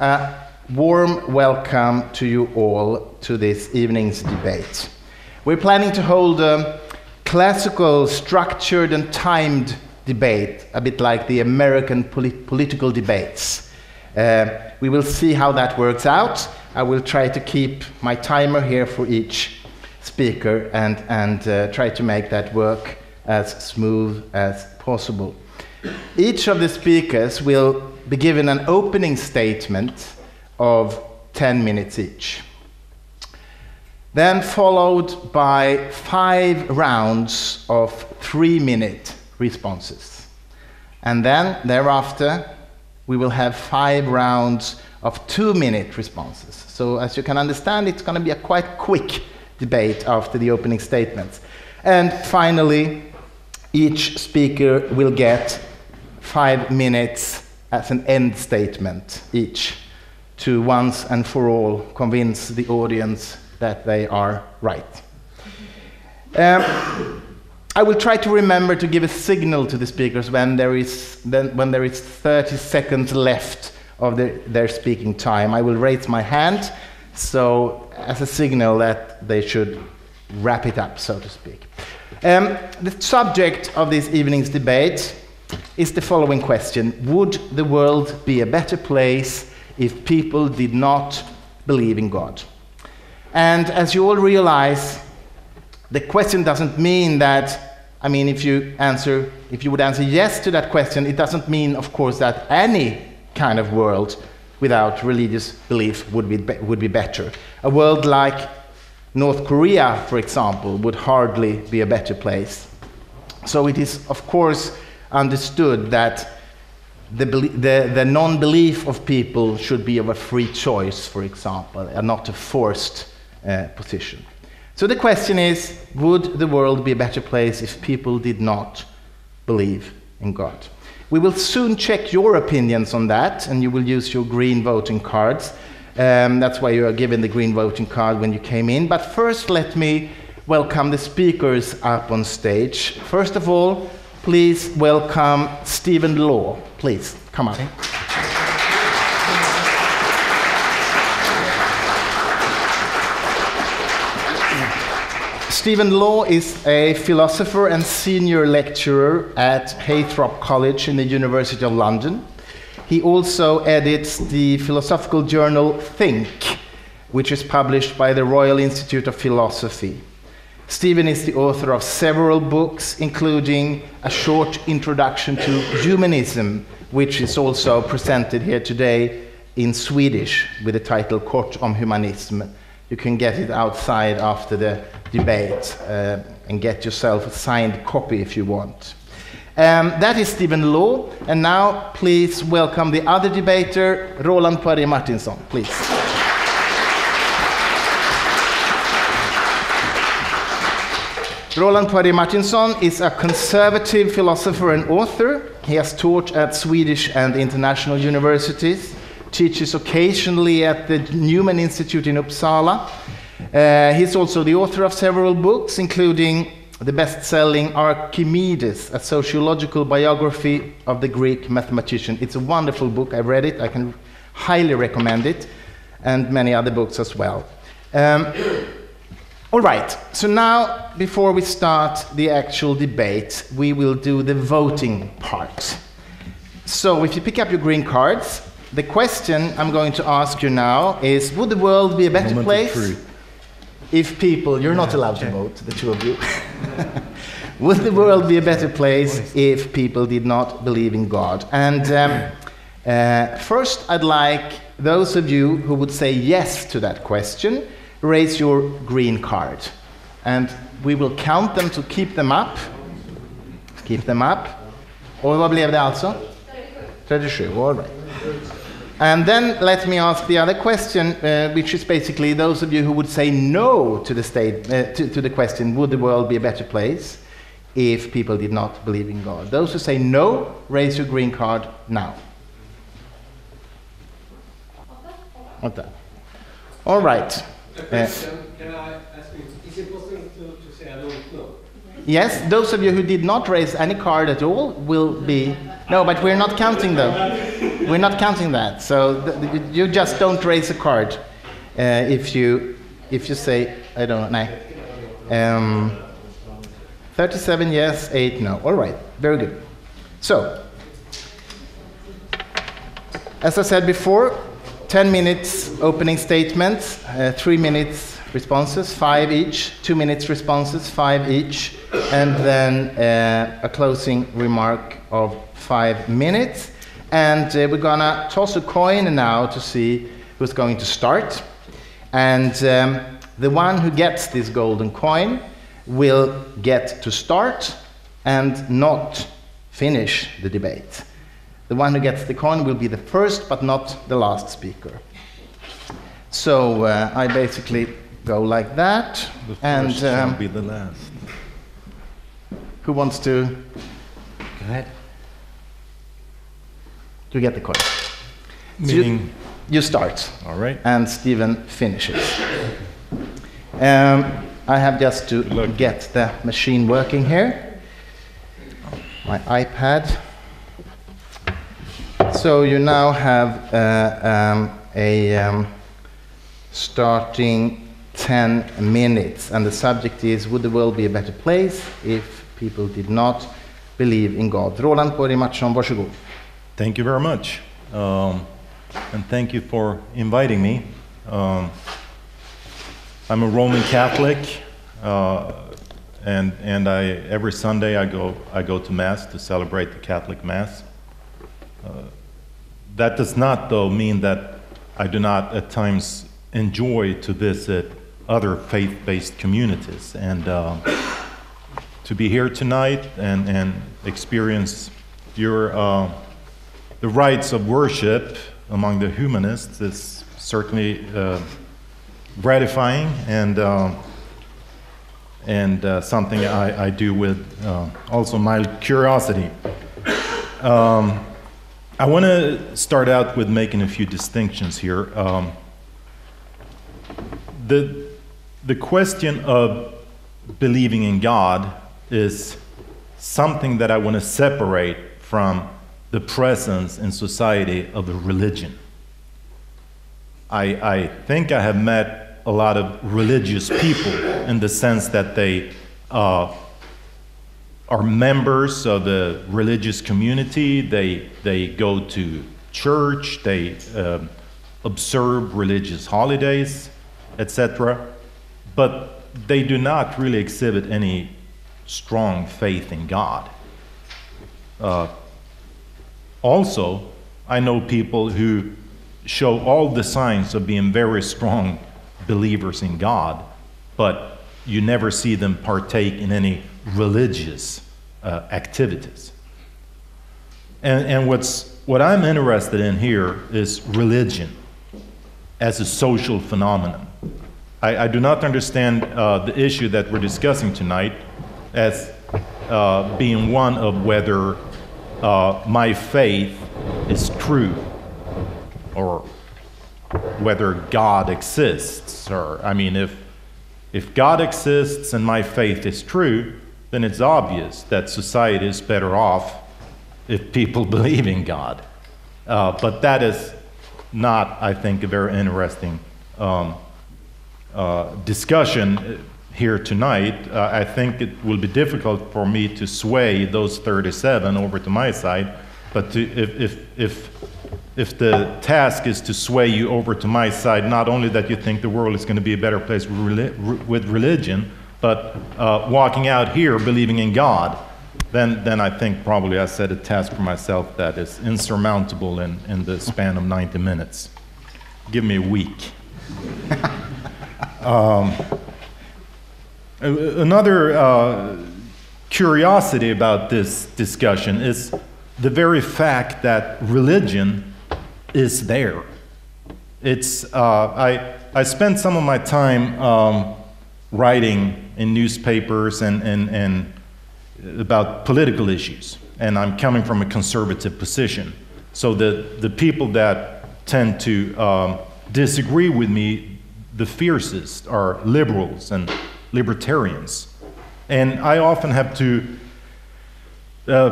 A warm welcome to you all to this evening's debate. We're planning to hold a classical, structured and timed debate, a bit like the American political debates. We will see how that works out. I will try to keep my timer here for each speaker and try to make that work as smooth as possible. Each of the speakers will be given an opening statement of 10 minutes each. Then followed by 5 rounds of 3-minute responses. And then thereafter, we will have 5 rounds of 2-minute responses. So as you can understand, it's going to be a quite quick debate after the opening statements. And finally, each speaker will get 5 minutes as an end statement each, to once and for all convince the audience that they are right. I will try to remember to give a signal to the speakers when there is 30 seconds left of their speaking time. I will raise my hand, so as a signal that they should wrap it up, so to speak. The subject of this evening's debate is the following question: would the world be a better place if people did not believe in God? And as you all realize, the question doesn't mean that, if you would answer yes to that question, it doesn't mean, of course, that any kind of world without religious belief would be better. A world like North Korea, for example, would hardly be a better place. So it is, of course, understood that the non-belief of people should be of a free choice, for example, and not a forced position. So the question is, would the world be a better place if people did not believe in God? We will soon check your opinions on that, and you will use your green voting cards. That's why you are given the green voting card when you came in. But first, let me welcome the speakers up on stage. First of all, please welcome Stephen Law. Please, come on. Stephen Law is a philosopher and senior lecturer at Haythrop College in the University of London. He also edits the philosophical journal Think, which is published by the Royal Institute of Philosophy. Stephen is the author of several books, including a short introduction to humanism, which is also presented here today in Swedish with the title Kort om humanism. You can get it outside after the debate and get yourself a signed copy if you want. That is Stephen Law, and now please welcome the other debater, Roland Poirier Martinsson, please. Roland Poirier Martinsson is a conservative philosopher and author. He has taught at Swedish and international universities, teaches occasionally at the Newman Institute in Uppsala. He's also the author of several books, including the best-selling Archimedes, a sociological biography of the Greek mathematician. It's a wonderful book. I've read it. I can highly recommend it, and many other books as well. All right, so now, before we start the actual debate, we will do the voting part. So if you pick up your green cards, the question I'm going to ask you now is, would the world be a better place if people, you're not allowed to vote, the two of you. Would the world be a better place if people did not believe in God? And first, I'd like those of you who would say yes to that question, raise your green card. And we will count them to keep them up. Keep them up. Och vad blev det alltså? 37, all right. And then let me ask the other question, which is basically those of you who would say no to the question, would the world be a better place if people did not believe in God? Those who say no, raise your green card now. All right. A question, can I ask you, is it possible to say I don't know? Yes, those of you who did not raise any card at all will be... No, but we're not counting them. We're not counting that. So you just don't raise a card if you say, I don't know, 37 yes, 8 no. All right, very good. So, as I said before, 10 minutes opening statements, 3 minutes responses, 5 each, 2 minutes responses, 5 each, and then a closing remark of 5 minutes. And we're gonna toss a coin now to see who's going to start. And the one who gets this golden coin will get to start and not finish the debate. The one who gets the coin will be the first but not the last speaker. So I basically go like that. The first shall be the last. Who wants to? Go ahead. You get the coin. Meaning? So you start. All right. And Stephen finishes. I have just to get the machine working here. My iPad. So you now have a starting 10 minutes, and the subject is, would the world be a better place if people did not believe in God? Roland Poirier Martinsson, varsågod. Thank you very much. And thank you for inviting me. I'm a Roman Catholic, and every Sunday I go to Mass to celebrate the Catholic Mass. That does not, though, mean that I do not at times enjoy to visit other faith-based communities, and to be here tonight and experience your the rites of worship among the humanists is certainly gratifying and something I do with also mild curiosity. I want to start out with making a few distinctions here. The question of believing in God is something that I want to separate from the presence in society of a religion. I think I have met a lot of religious people in the sense that they are members of a religious community, they go to church, they observe religious holidays, etc., but they do not really exhibit any strong faith in God. Also, I know people who show all the signs of being very strong believers in God, but you never see them partake in any religious activities. And what I'm interested in here is religion as a social phenomenon. I do not understand the issue that we're discussing tonight as being one of whether my faith is true or whether God exists. Or, I mean, if God exists and my faith is true, then it's obvious that society is better off if people believe in God. But that is not, I think, a very interesting discussion here tonight. I think it will be difficult for me to sway those 37 over to my side, but if the task is to sway you over to my side, not only that you think the world is going to be a better place with religion, but walking out here believing in God, then I think probably I set a task for myself that is insurmountable in the span of 90 minutes. Give me a week. Another curiosity about this discussion is the very fact that religion is there. It's I spent some of my time writing in newspapers and about political issues, and I'm coming from a conservative position. So the people that tend to disagree with me the fiercest are liberals and libertarians. And I often have to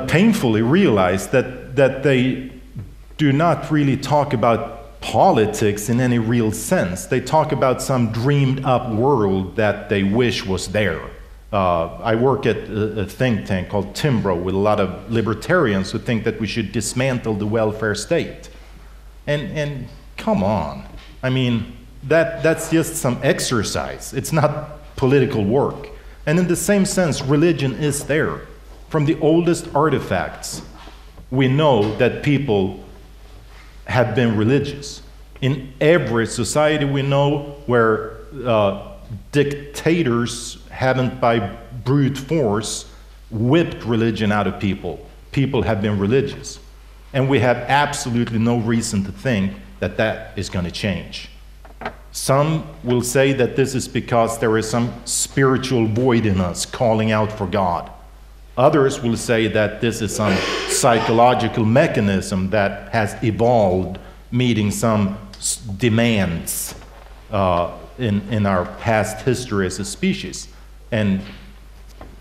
painfully realize that they do not really talk about politics in any real sense. They talk about some dreamed up world that they wish was there. I work at a think tank called Timbro with a lot of libertarians who think that we should dismantle the welfare state. And come on, I mean, that's just some exercise. It's not political work. And in the same sense, religion is there. From the oldest artifacts, we know that people have been religious. In every society we know where dictators haven't by brute force whipped religion out of people, people have been religious. And we have absolutely no reason to think that that is going to change. Some will say that this is because there is some spiritual void in us calling out for God. Others will say that this is some psychological mechanism that has evolved, meeting some demands in our past history as a species. And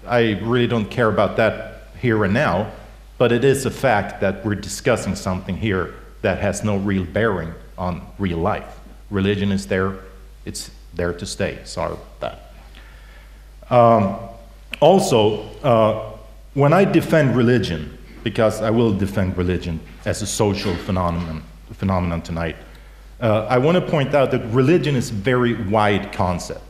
I really don't care about that here and now, but it is a fact that we're discussing something here that has no real bearing on real life. Religion is there, it's there to stay. Sorry about that. Also, when I defend religion, because I will defend religion as a social phenomenon tonight, I want to point out that religion is a very wide concept.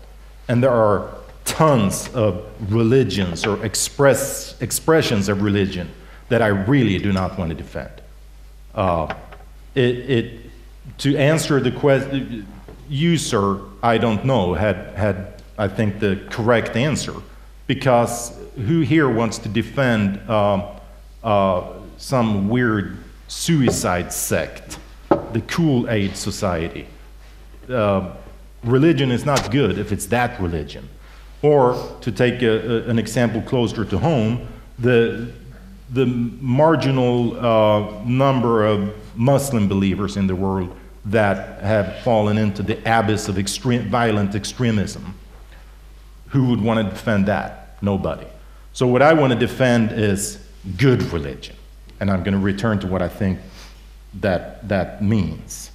And there are tons of religions or expressions of religion that I really do not want to defend. To answer the question, you, sir, I don't know, had I think the correct answer, because who here wants to defend some weird suicide sect, the Kool-Aid Society? Religion is not good if it's that religion. Or, to take an example closer to home, the marginal number of Muslim believers in the world that have fallen into the abyss of violent extremism. Who would want to defend that? Nobody. So what I want to defend is good religion. And I'm going to return to what I think that means.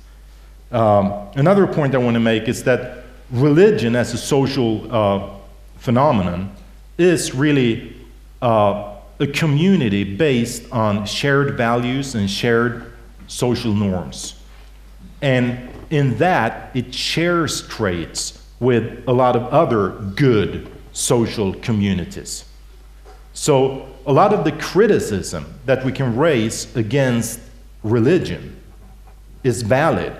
Another point I want to make is that religion as a social phenomenon is really a community based on shared values and shared social norms. And in that, it shares traits with a lot of other good social communities. So a lot of the criticism that we can raise against religion is valid,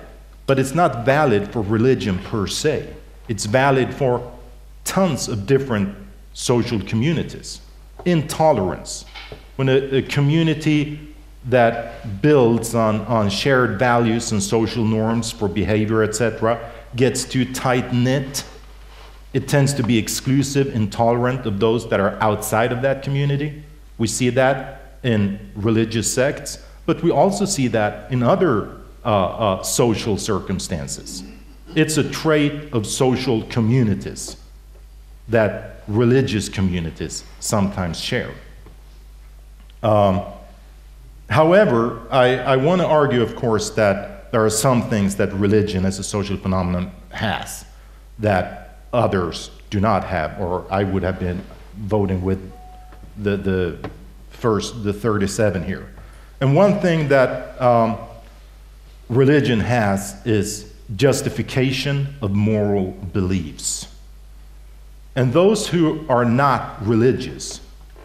but it's not valid for religion per se. It's valid for tons of different social communities. Intolerance. When a community that builds on shared values and social norms for behavior, etc., gets too tight-knit, it tends to be exclusive, intolerant of those that are outside of that community. We see that in religious sects, but we also see that in other social circumstances. It's a trait of social communities that religious communities sometimes share. However, I want to argue, of course, that there are some things that religion as a social phenomenon has that others do not have, or I would have been voting with the 37 here. And one thing that religion has is justification of moral beliefs. And those who are not religious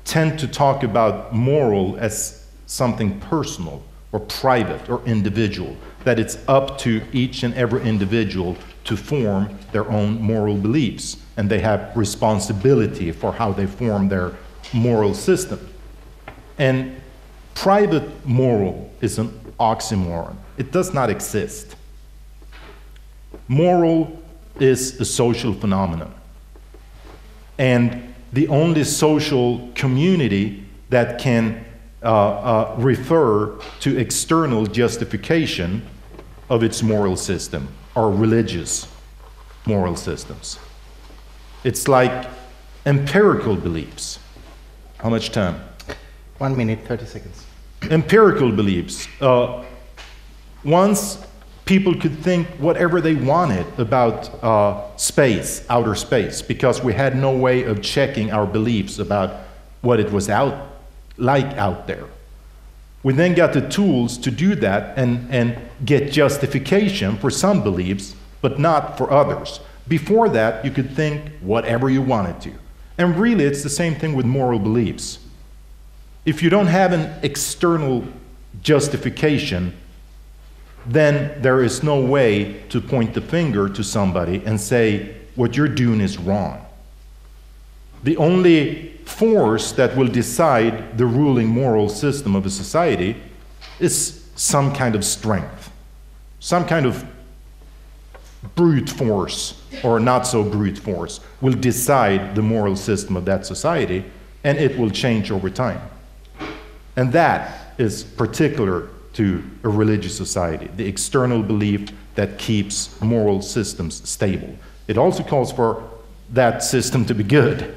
tend to talk about moral as something personal or private or individual, that it's up to each and every individual to form their own moral beliefs, and they have responsibility for how they form their moral system. And private moral is an oxymoron. It does not exist. Moral is a social phenomenon. And the only social community that can refer to external justification of its moral system are religious moral systems. It's like empirical beliefs. How much time? 1 minute, 30 seconds. Empirical beliefs. Once people could think whatever they wanted about space, outer space, because we had no way of checking our beliefs about what it was out there. We then got the tools to do that and get justification for some beliefs, but not for others. Before that, you could think whatever you wanted to. And really, it's the same thing with moral beliefs. If you don't have an external justification, then there is no way to point the finger to somebody and say, what you're doing is wrong. The only force that will decide the ruling moral system of a society is some kind of strength, some kind of brute force or not so brute force will decide the moral system of that society, and it will change over time. And that is particular to a religious society, the external belief that keeps moral systems stable. It also calls for that system to be good.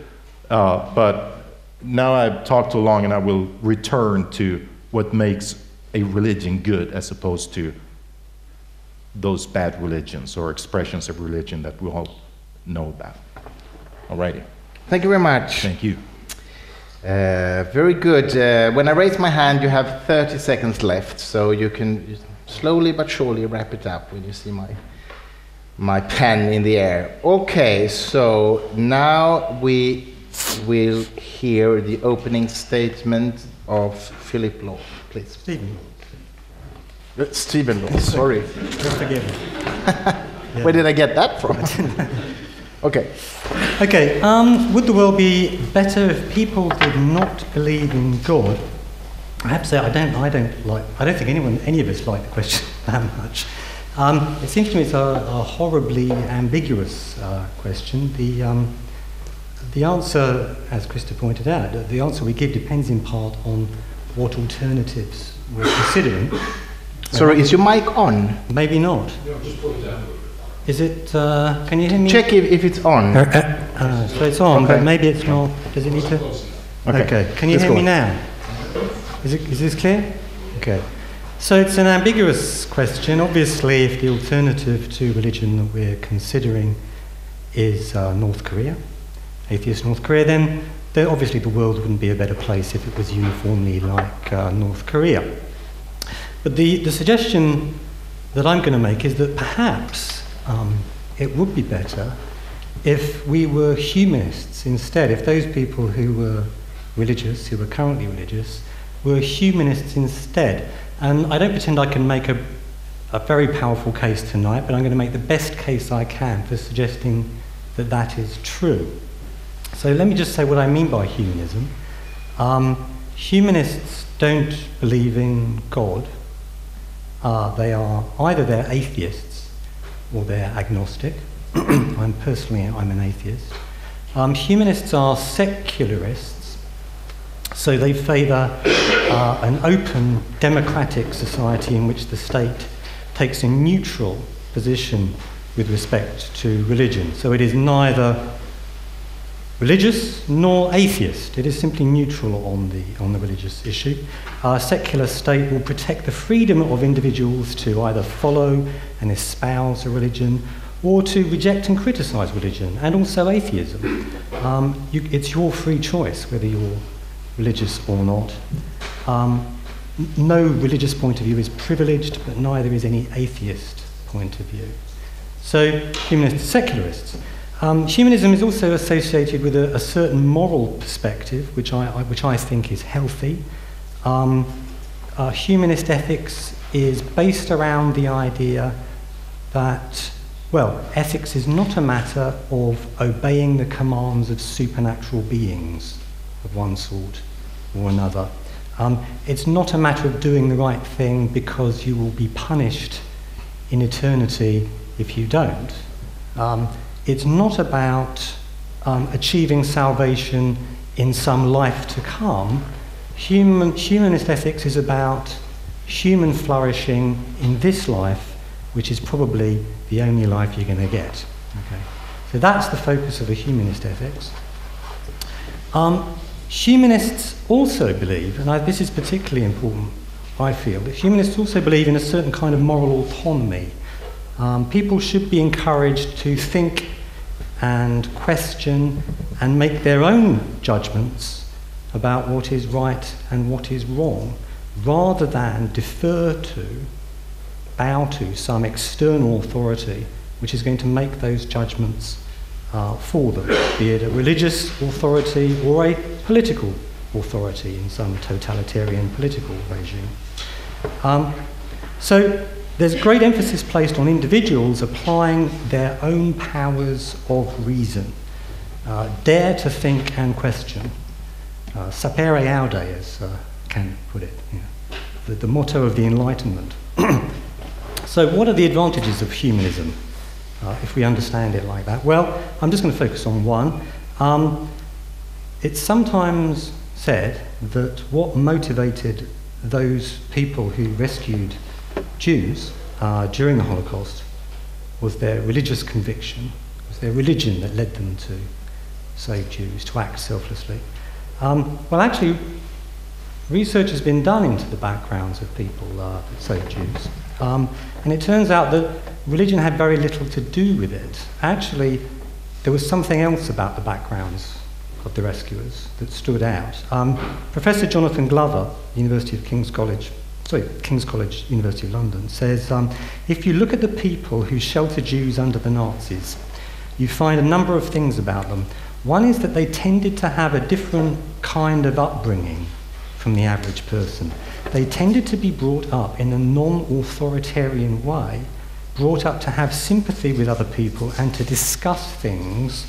But now I've talked too long, and I will return to what makes a religion good as opposed to those bad religions or expressions of religion that we all know about. All righty. Thank you very much. Thank you. Very good. When I raise my hand, you have 30 seconds left, so you can slowly but surely wrap it up when you see my pen in the air. Okay, so now we will hear the opening statement of Philip Law, please. Stephen. Stephen Law, sorry. Forgive me. Where did I get that from? Okay. Okay, would the world be better if people did not believe in God? I have to say, I don't think any of us like the question that much. It seems to me it's a horribly ambiguous question. The answer, as Krista pointed out, the answer we give depends in part on what alternatives we're considering. Sorry, is your mic on? Maybe not. No, just put it down. Is it, can you hear me? Check if it's on. So it's on, Okay. but maybe it's not. Does it need to? Okay. Can you Let's hear go me on. now? Is this clear? Okay. So it's an ambiguous question. Obviously, if the alternative to religion that we're considering is North Korea, atheist North Korea, then obviously the world wouldn't be a better place if it was uniformly like North Korea. But the suggestion that I'm going to make is that perhaps it would be better if we were humanists instead, if those people who were religious, who were currently religious, were humanists instead. And I don't pretend I can make a very powerful case tonight, but I'm going to make the best case I can for suggesting that that is true. So let me just say what I mean by humanism. Humanists don't believe in God. They're atheists or they're agnostic. I'm an atheist. Humanists are secularists, so they favour an open democratic society in which the state takes a neutral position with respect to religion. So it is neither religious nor atheist. It is simply neutral on the religious issue. A secular state will protect the freedom of individuals to either follow and espouse a religion or to reject and criticise religion, and also atheism. It's your free choice whether you're religious or not. No religious point of view is privileged, but neither is any atheist point of view. So humanists are secularists. Humanism is also associated with a certain moral perspective, which I think is healthy. Humanist ethics is based around the idea that, well, ethics is not a matter of obeying the commands of supernatural beings of one sort or another. It's not a matter of doing the right thing because you will be punished in eternity if you don't. It's not about achieving salvation in some life to come. Humanist ethics is about human flourishing in this life, which is probably the only life you're going to get. Okay. So that's the focus of a humanist ethics. Humanists also believe, and this is particularly important, I feel, that humanists also believe in a certain kind of moral autonomy. People should be encouraged to think and question and make their own judgments about what is right and what is wrong, rather than defer to, bow to some external authority which is going to make those judgments for them, be it a religious authority or a political authority in some totalitarian political regime. So there's great emphasis placed on individuals applying their own powers of reason, dare to think and question. Sapere aude, as Kant put it, the motto of the Enlightenment. So what are the advantages of humanism, if we understand it like that? Well, I'm just going to focus on one. It's sometimes said that what motivated those people who rescued Jews during the Holocaust was their religious conviction, was their religion that led them to save Jews, to act selflessly. Well, actually, research has been done into the backgrounds of people that saved Jews. And it turns out that religion had very little to do with it. Actually, there was something else about the backgrounds of the rescuers that stood out. Professor Jonathan Glover, King's College, University of London, says, if you look at the people who sheltered Jews under the Nazis, you find a number of things about them. One is that they tended to have a different kind of upbringing from the average person. They tended to be brought up in a non-authoritarian way, brought up to have sympathy with other people and to discuss things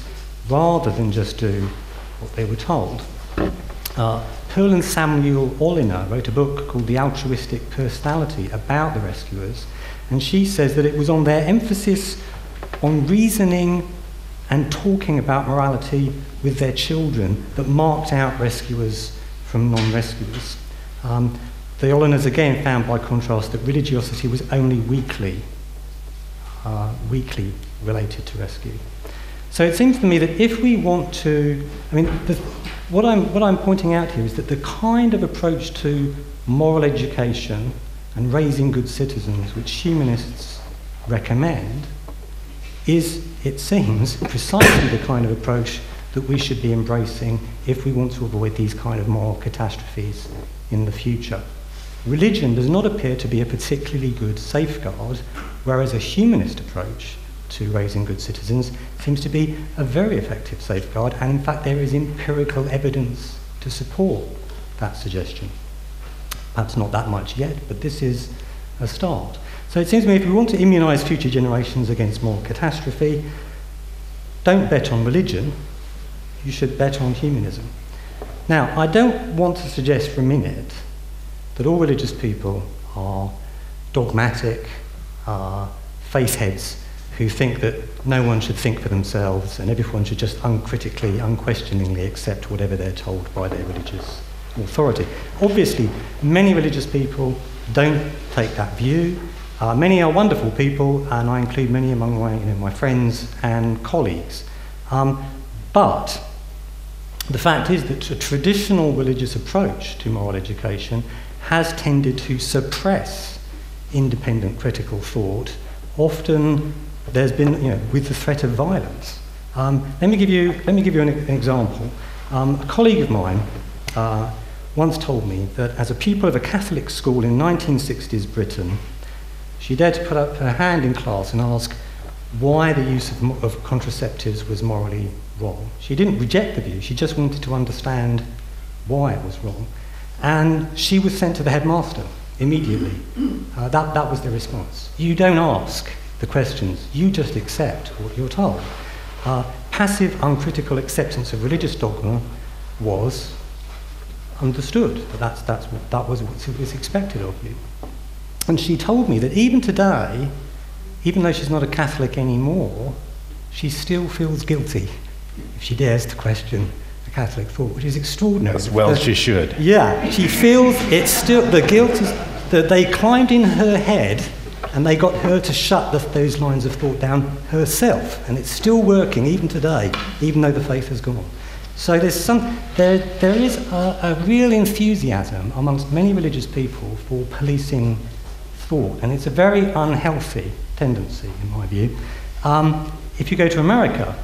rather than just do what they were told. Pearl and Samuel Olliner wrote a book called The Altruistic Personality about the rescuers, and she says that it was on their emphasis on reasoning and talking about morality with their children that marked out rescuers from non-rescuers. The Olliners again found, by contrast, that religiosity was only weakly related to rescue. So it seems to me that if we want to, what I'm pointing out here is that the kind of approach to moral education and raising good citizens which humanists recommend is, it seems, precisely the kind of approach that we should be embracing if we want to avoid these kind of moral catastrophes in the future. Religion does not appear to be a particularly good safeguard, whereas a humanist approach to raising good citizens seems to be a very effective safeguard, and in fact there is empirical evidence to support that suggestion. Perhaps not that much yet, but this is a start. So it seems to me if we want to immunise future generations against moral catastrophe, don't bet on religion, you should bet on humanism. Now, I don't want to suggest for a minute that all religious people are dogmatic, faceheads who think that no one should think for themselves and everyone should just uncritically, unquestioningly accept whatever they're told by their religious authority. Obviously, many religious people don't take that view. Many are wonderful people, and I include many among my friends and colleagues. But the fact is that a traditional religious approach to moral education has tended to suppress independent critical thought. Often there's been, with the threat of violence. Let me give you an example. A colleague of mine once told me that as a pupil of a Catholic school in 1960s Britain, she dared to put up her hand in class and ask why the use of contraceptives was morally wrong. She didn't reject the view, she just wanted to understand why it was wrong. And she was sent to the headmaster immediately. That was the response. You don't ask the questions, you just accept what you're told. Passive, uncritical acceptance of religious dogma was understood. That was what was expected of you. And she told me that even today, even though she's not a Catholic anymore, she still feels guilty if she dares to question the Catholic thought, which is extraordinary. As well she should. Yeah, she feels it's still, the guilt is that they climbed in her head and they got her to shut those lines of thought down herself. And it's still working even today, even though the faith has gone. So there is a real enthusiasm amongst many religious people for policing thought, and it's a very unhealthy tendency, in my view. If you go to America,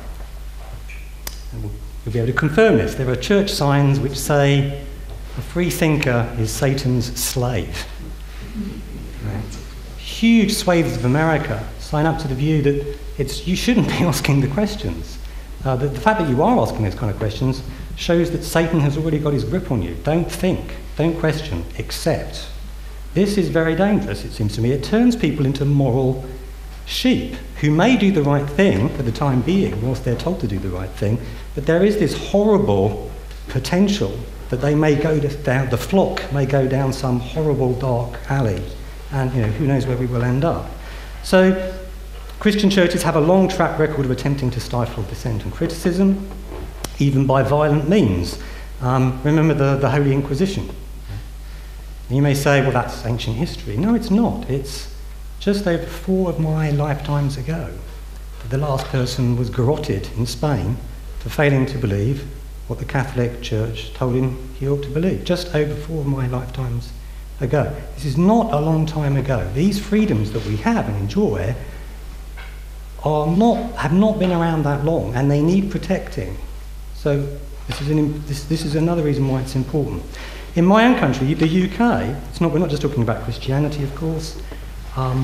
you'll be able to confirm this. There are church signs which say, "A free thinker is Satan's slave." Right? Huge swathes of America sign up to the view that you shouldn't be asking the questions. The fact that you are asking those kind of questions shows that Satan has already got his grip on you. Don't think, don't question, accept. This is very dangerous, it seems to me. It turns people into moral sheep who may do the right thing for the time being, whilst they're told to do the right thing, but there is this horrible potential that they may go down, the flock may go down some horrible dark alley, and who knows where we will end up. So Christian churches have a long track record of attempting to stifle dissent and criticism, even by violent means. Remember the Holy Inquisition. You may say, well, that's ancient history. No, it's not. It's just over 4 of my lifetimes ago that the last person was garroted in Spain for failing to believe what the Catholic Church told him he ought to believe. Just over 4 of my lifetimes ago. This is not a long time ago. These freedoms that we have and enjoy have not been around that long, and they need protecting. So this is another reason why it's important. In my own country, the UK, we're not just talking about Christianity, of course. A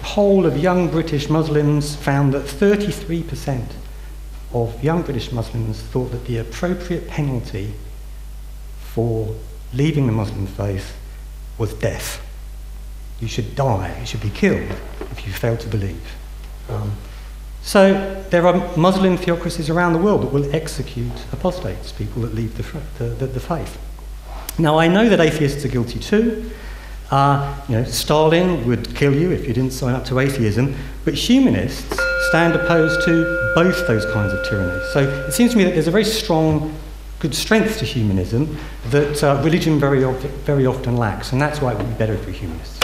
poll of young British Muslims found that 33% of young British Muslims thought that the appropriate penalty for leaving the Muslim faith was death. You should die, you should be killed if you fail to believe. So there are Muslim theocracies around the world that will execute apostates, people that leave the faith. Now, I know that atheists are guilty too. Stalin would kill you if you didn't sign up to atheism, but humanists stand opposed to both those kinds of tyranny. So it seems to me that there's a very strong, good strength to humanism that religion very often lacks, and that's why it would be better if we're humanists.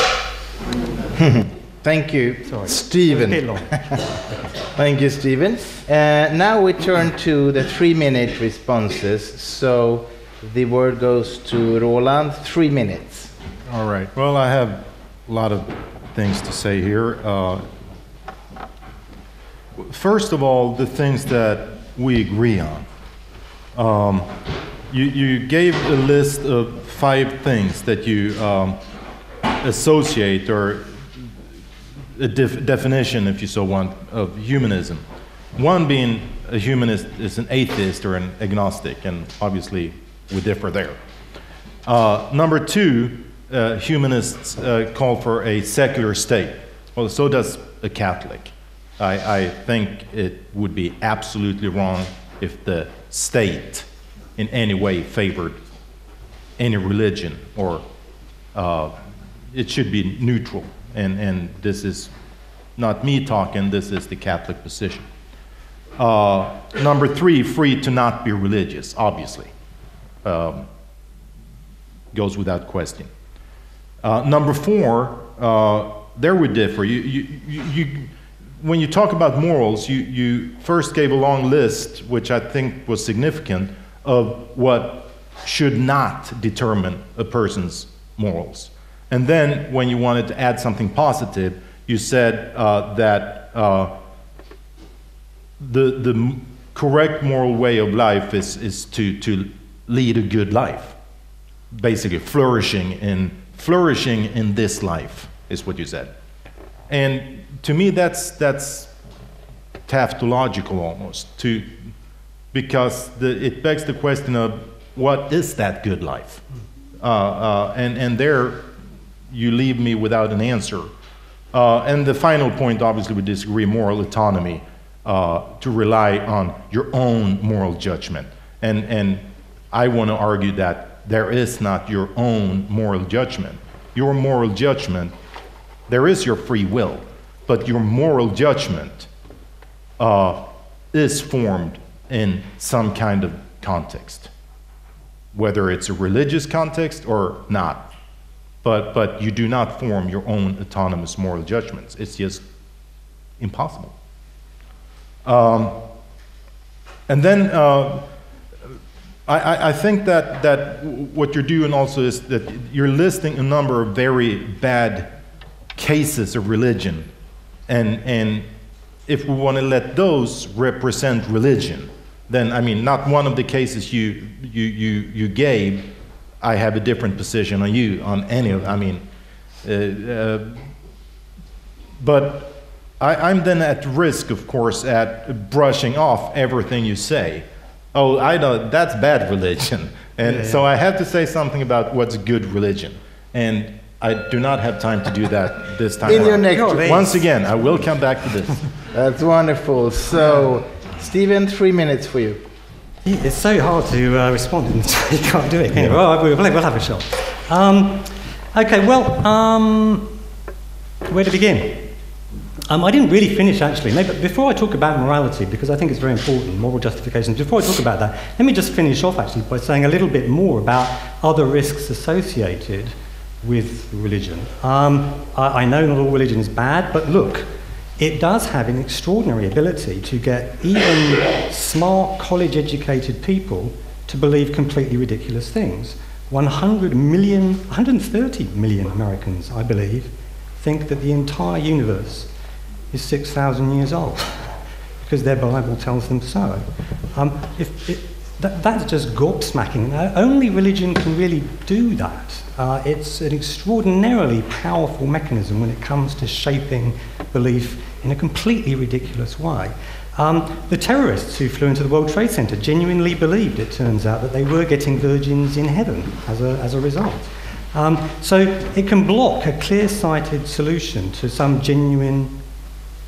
Thank you, Sorry. Stephen. It was a bit long. Thank you, Stephen. Now we turn to the 3-minute responses. So the word goes to Roland, 3 minutes. All right. Well, I have a lot of things to say here. First of all, the things that we agree on. You gave a list of 5 things that you associate, or a definition, if you so want, of humanism. One being a humanist is an atheist or an agnostic, and obviously we differ there. Number 2, humanists call for a secular state. Well, so does a Catholic. I think it would be absolutely wrong if the state in any way favored any religion, or it should be neutral. And this is not me talking, this is the Catholic position. Number 3, free to not be religious, obviously. Goes without question. Number 4, there we differ. When you talk about morals, you first gave a long list, which I think was significant, of what should not determine a person's morals. And then, when you wanted to add something positive, you said that the correct moral way of life is to lead a good life. Basically, flourishing in this life is what you said. And to me, that's tautological almost, because it begs the question of what is that good life? And there you leave me without an answer. And the final point, obviously we disagree, moral autonomy, to rely on your own moral judgment. And I want to argue that there is not your own moral judgment. Your moral judgment, there is your free will, but your moral judgment is formed in some kind of context, whether it's a religious context or not. But you do not form your own autonomous moral judgments. It's just impossible. And then I think that what you're doing also is that you're listing a number of very bad cases of religion, and if we want to let those represent religion, then I mean, not one of the cases you gave, I have a different position on you on any of. I mean, but I'm then at risk, of course, at brushing off everything you say. Oh, I know that's bad religion, and so I have to say something about what's good religion, and I do not have time to do that this time. In your next, once again, I will come back to this. That's wonderful. So, Stephen, 3 minutes for you. It's so hard to respond. You can't do it. Can you? Well, we'll have a shot. Okay. Well, where to begin? I didn't really finish, actually. Maybe before I talk about morality, because I think it's very important, moral justifications, before I talk about that, let me just finish off, actually, by saying a little bit more about other risks associated with religion. I know not all religion is bad, but look, it does have an extraordinary ability to get even smart, college-educated people to believe completely ridiculous things. 130 million Americans, I believe, think that the entire universe is 6,000 years old because their Bible tells them so. That's just gobsmacking. Only religion can really do that. It's an extraordinarily powerful mechanism when it comes to shaping belief in a completely ridiculous way. The terrorists who flew into the World Trade Center genuinely believed, it turns out, that they were getting virgins in heaven as a result. So it can block a clear-sighted solution to some genuine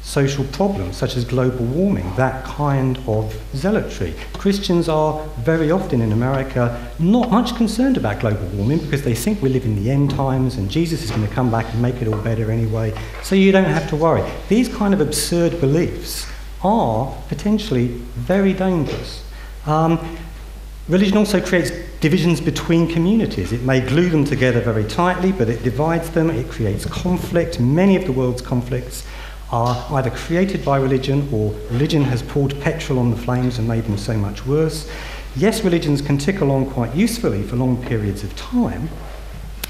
social problems, such as global warming, that kind of zealotry. Christians are very often in America not much concerned about global warming because they think we live in the end times and Jesus is going to come back and make it all better anyway, so you don't have to worry. These kind of absurd beliefs are potentially very dangerous. Religion also creates divisions between communities. It may glue them together very tightly, but it divides them, it creates conflict. Many of the world's conflicts are either created by religion or religion has poured petrol on the flames and made them so much worse. Yes, religions can tick along quite usefully for long periods of time,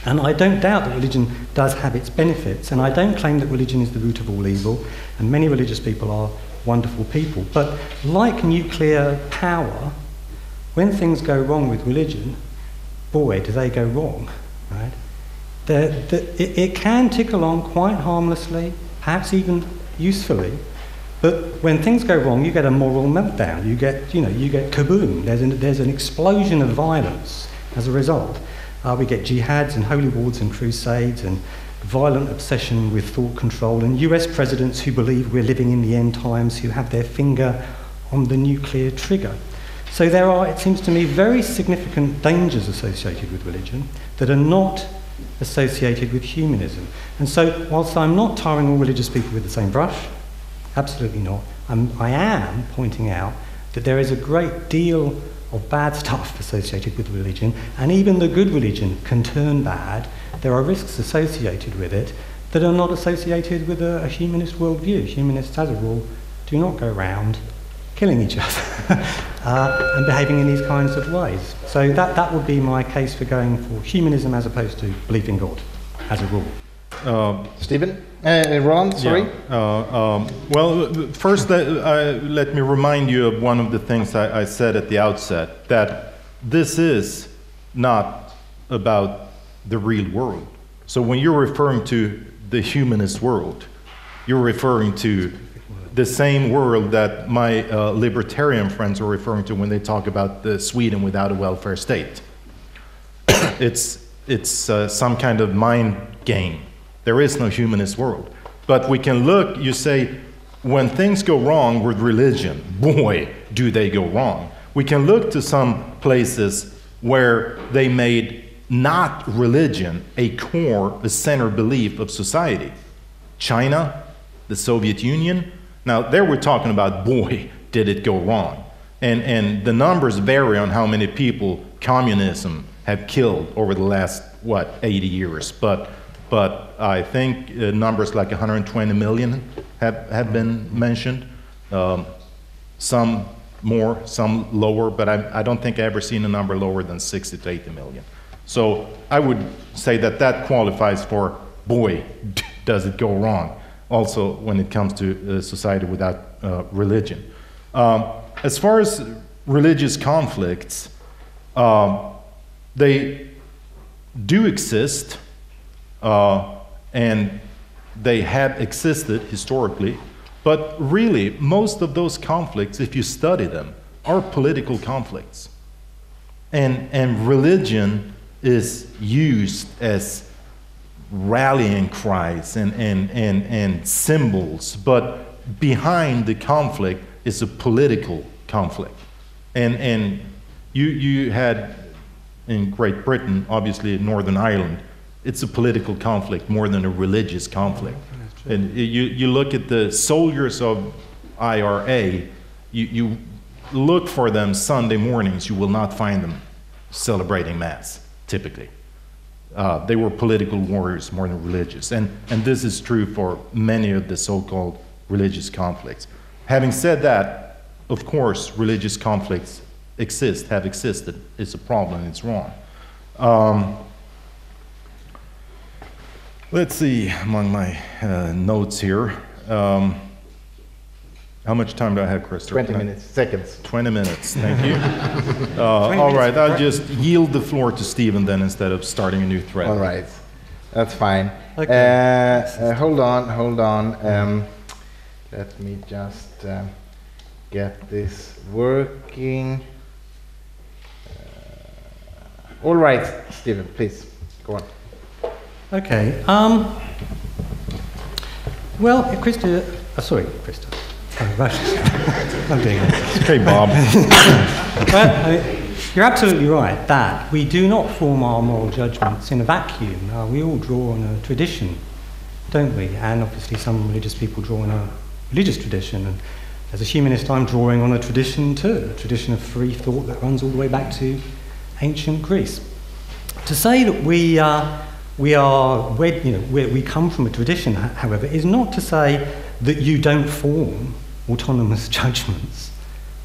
and I don't doubt that religion does have its benefits, and I don't claim that religion is the root of all evil, and many religious people are wonderful people. But like nuclear power, when things go wrong with religion, boy, do they go wrong, right? It can tick along quite harmlessly, perhaps even usefully, but when things go wrong, you get a moral meltdown. You get kaboom. There's an explosion of violence as a result. We get jihads and holy wars and crusades and violent obsession with thought control, and US presidents who believe we're living in the end times, who have their finger on the nuclear trigger. So there are, it seems to me, very significant dangers associated with religion that are not associated with humanism. And so, whilst I'm not tarring all religious people with the same brush, absolutely not, I am pointing out that there is a great deal of bad stuff associated with religion, and even the good religion can turn bad. There are risks associated with it that are not associated with a humanist worldview. Humanists, as a rule, do not go around killing each other and behaving in these kinds of ways. So that would be my case for going for humanism as opposed to belief in God, as a rule. Stephen? Roland, sorry? Yeah. Well, first let me remind you of one of the things I said at the outset, that this is not about the real world. So when you're referring to the humanist world, you're referring to the same world that my libertarian friends are referring to when they talk about the Sweden without a welfare state. It's some kind of mind game. There is no humanist world. But we can look, you say, when things go wrong with religion, boy, do they go wrong. We can look to some places where they made not religion a core, a center belief of society. China, the Soviet Union. Now, there we're talking about, boy, did it go wrong. And the numbers vary on how many people communism have killed over the last, 80 years. But I think numbers like 120 million have been mentioned. Some more, some lower, but I don't think I've ever seen a number lower than 60 to 80 million. So I would say that qualifies for, boy, does it go wrong, also when it comes to a society without religion. As far as religious conflicts, they do exist, and they have existed historically, but really, most of those conflicts, if you study them, are political conflicts. And religion is used as rallying cries and symbols, but behind the conflict is a political conflict. And you had in Great Britain, obviously in Northern Ireland, it's a political conflict more than a religious conflict. And you look at the soldiers of IRA, you look for them Sunday mornings, you will not find them celebrating Mass, typically. They were political warriors more than religious. And this is true for many of the so-called religious conflicts. Having said that, of course, religious conflicts exist, have existed. It's a problem, it's wrong. Let's see, among my notes here. How much time do I have, Christopher? 20 minutes, seconds. 20 minutes, thank you. All right, I'll just yield the floor to Stephen then instead of starting a new thread. All right, that's fine. Okay. Hold on. Let me just get this working. All right, Stephen, please, go on. Okay. Well, Krista. Sorry, Krista. Oh, right. I'm doing it. It's okay, Bob. Well, you're absolutely right that we do not form our moral judgments in a vacuum. We all draw on a tradition, don't we? And obviously, some religious people draw on a religious tradition. And as a humanist, I'm drawing on a tradition too, a tradition of free thought that runs all the way back to ancient Greece. To say that we come from a tradition, however, is not to say that you don't form autonomous judgments.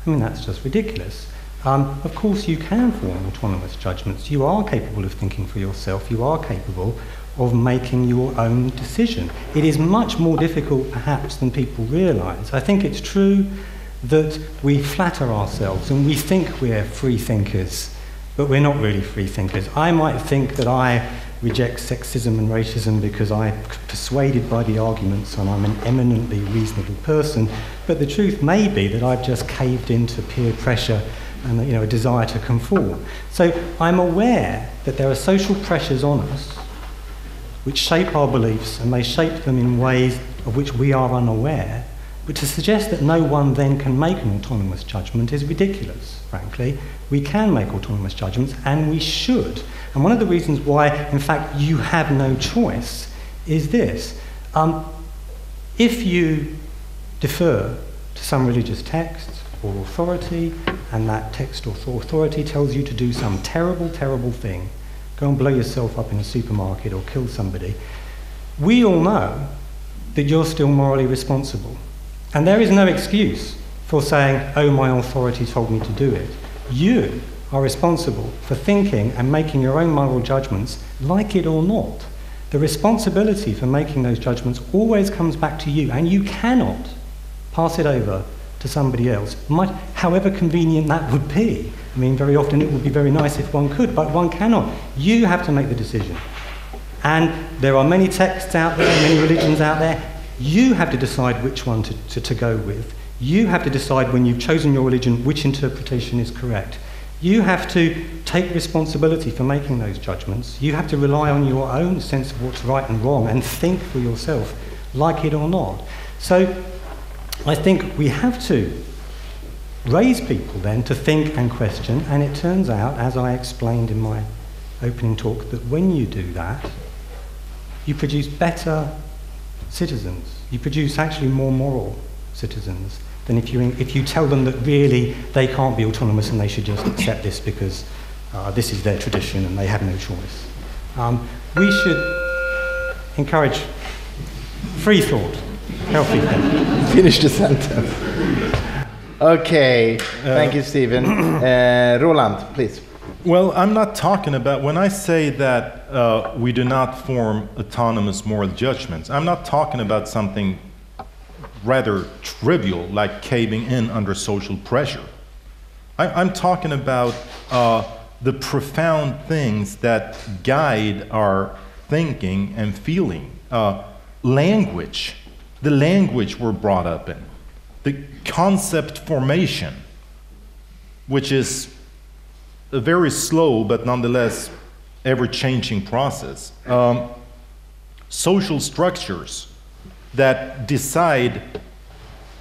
I mean, that's just ridiculous. Of course, you can form autonomous judgments. You are capable of thinking for yourself. You are capable of making your own decision. It is much more difficult, perhaps, than people realise. I think it's true that we flatter ourselves and we think we're free thinkers, but we're not really free thinkers. I might think that I reject sexism and racism because I'm persuaded by the arguments and I'm an eminently reasonable person, but the truth may be that I've just caved into peer pressure and a desire to conform. So I'm aware that there are social pressures on us which shape our beliefs, and they shape them in ways of which we are unaware. But to suggest that no one then can make an autonomous judgment is ridiculous, frankly. We can make autonomous judgments, and we should. And one of the reasons why, in fact, you have no choice is this. If you defer to some religious text or authority, and that text or authority tells you to do some terrible, terrible thing, go and blow yourself up in a supermarket or kill somebody, we all know that you're still morally responsible. And there is no excuse for saying, oh, my authority told me to do it. You are responsible for thinking and making your own moral judgments, like it or not. The responsibility for making those judgments always comes back to you, and you cannot pass it over to somebody else, however convenient that would be. I mean, very often it would be very nice if one could, but one cannot. You have to make the decision. And there are many texts out there, many religions out there. You have to decide which one to go with. You have to decide, when you've chosen your religion, which interpretation is correct. You have to take responsibility for making those judgments. You have to rely on your own sense of what's right and wrong and think for yourself, like it or not. So I think we have to raise people then to think and question, and it turns out, as I explained in my opening talk, that when you do that, you produce better citizens. You produce actually more moral citizens than if you tell them that really they can't be autonomous and they should just accept this because this is their tradition and they have no choice. We should encourage free thought, healthy thought. Finish the sentence. Okay, thank you, Stephen. Roland, please. Well, I'm not talking about, when I say that we do not form autonomous moral judgments, I'm not talking about something rather trivial like caving in under social pressure. I'm talking about the profound things that guide our thinking and feeling. Language, the language we're brought up in, the concept formation, which is a very slow but nonetheless ever-changing process. Social structures that decide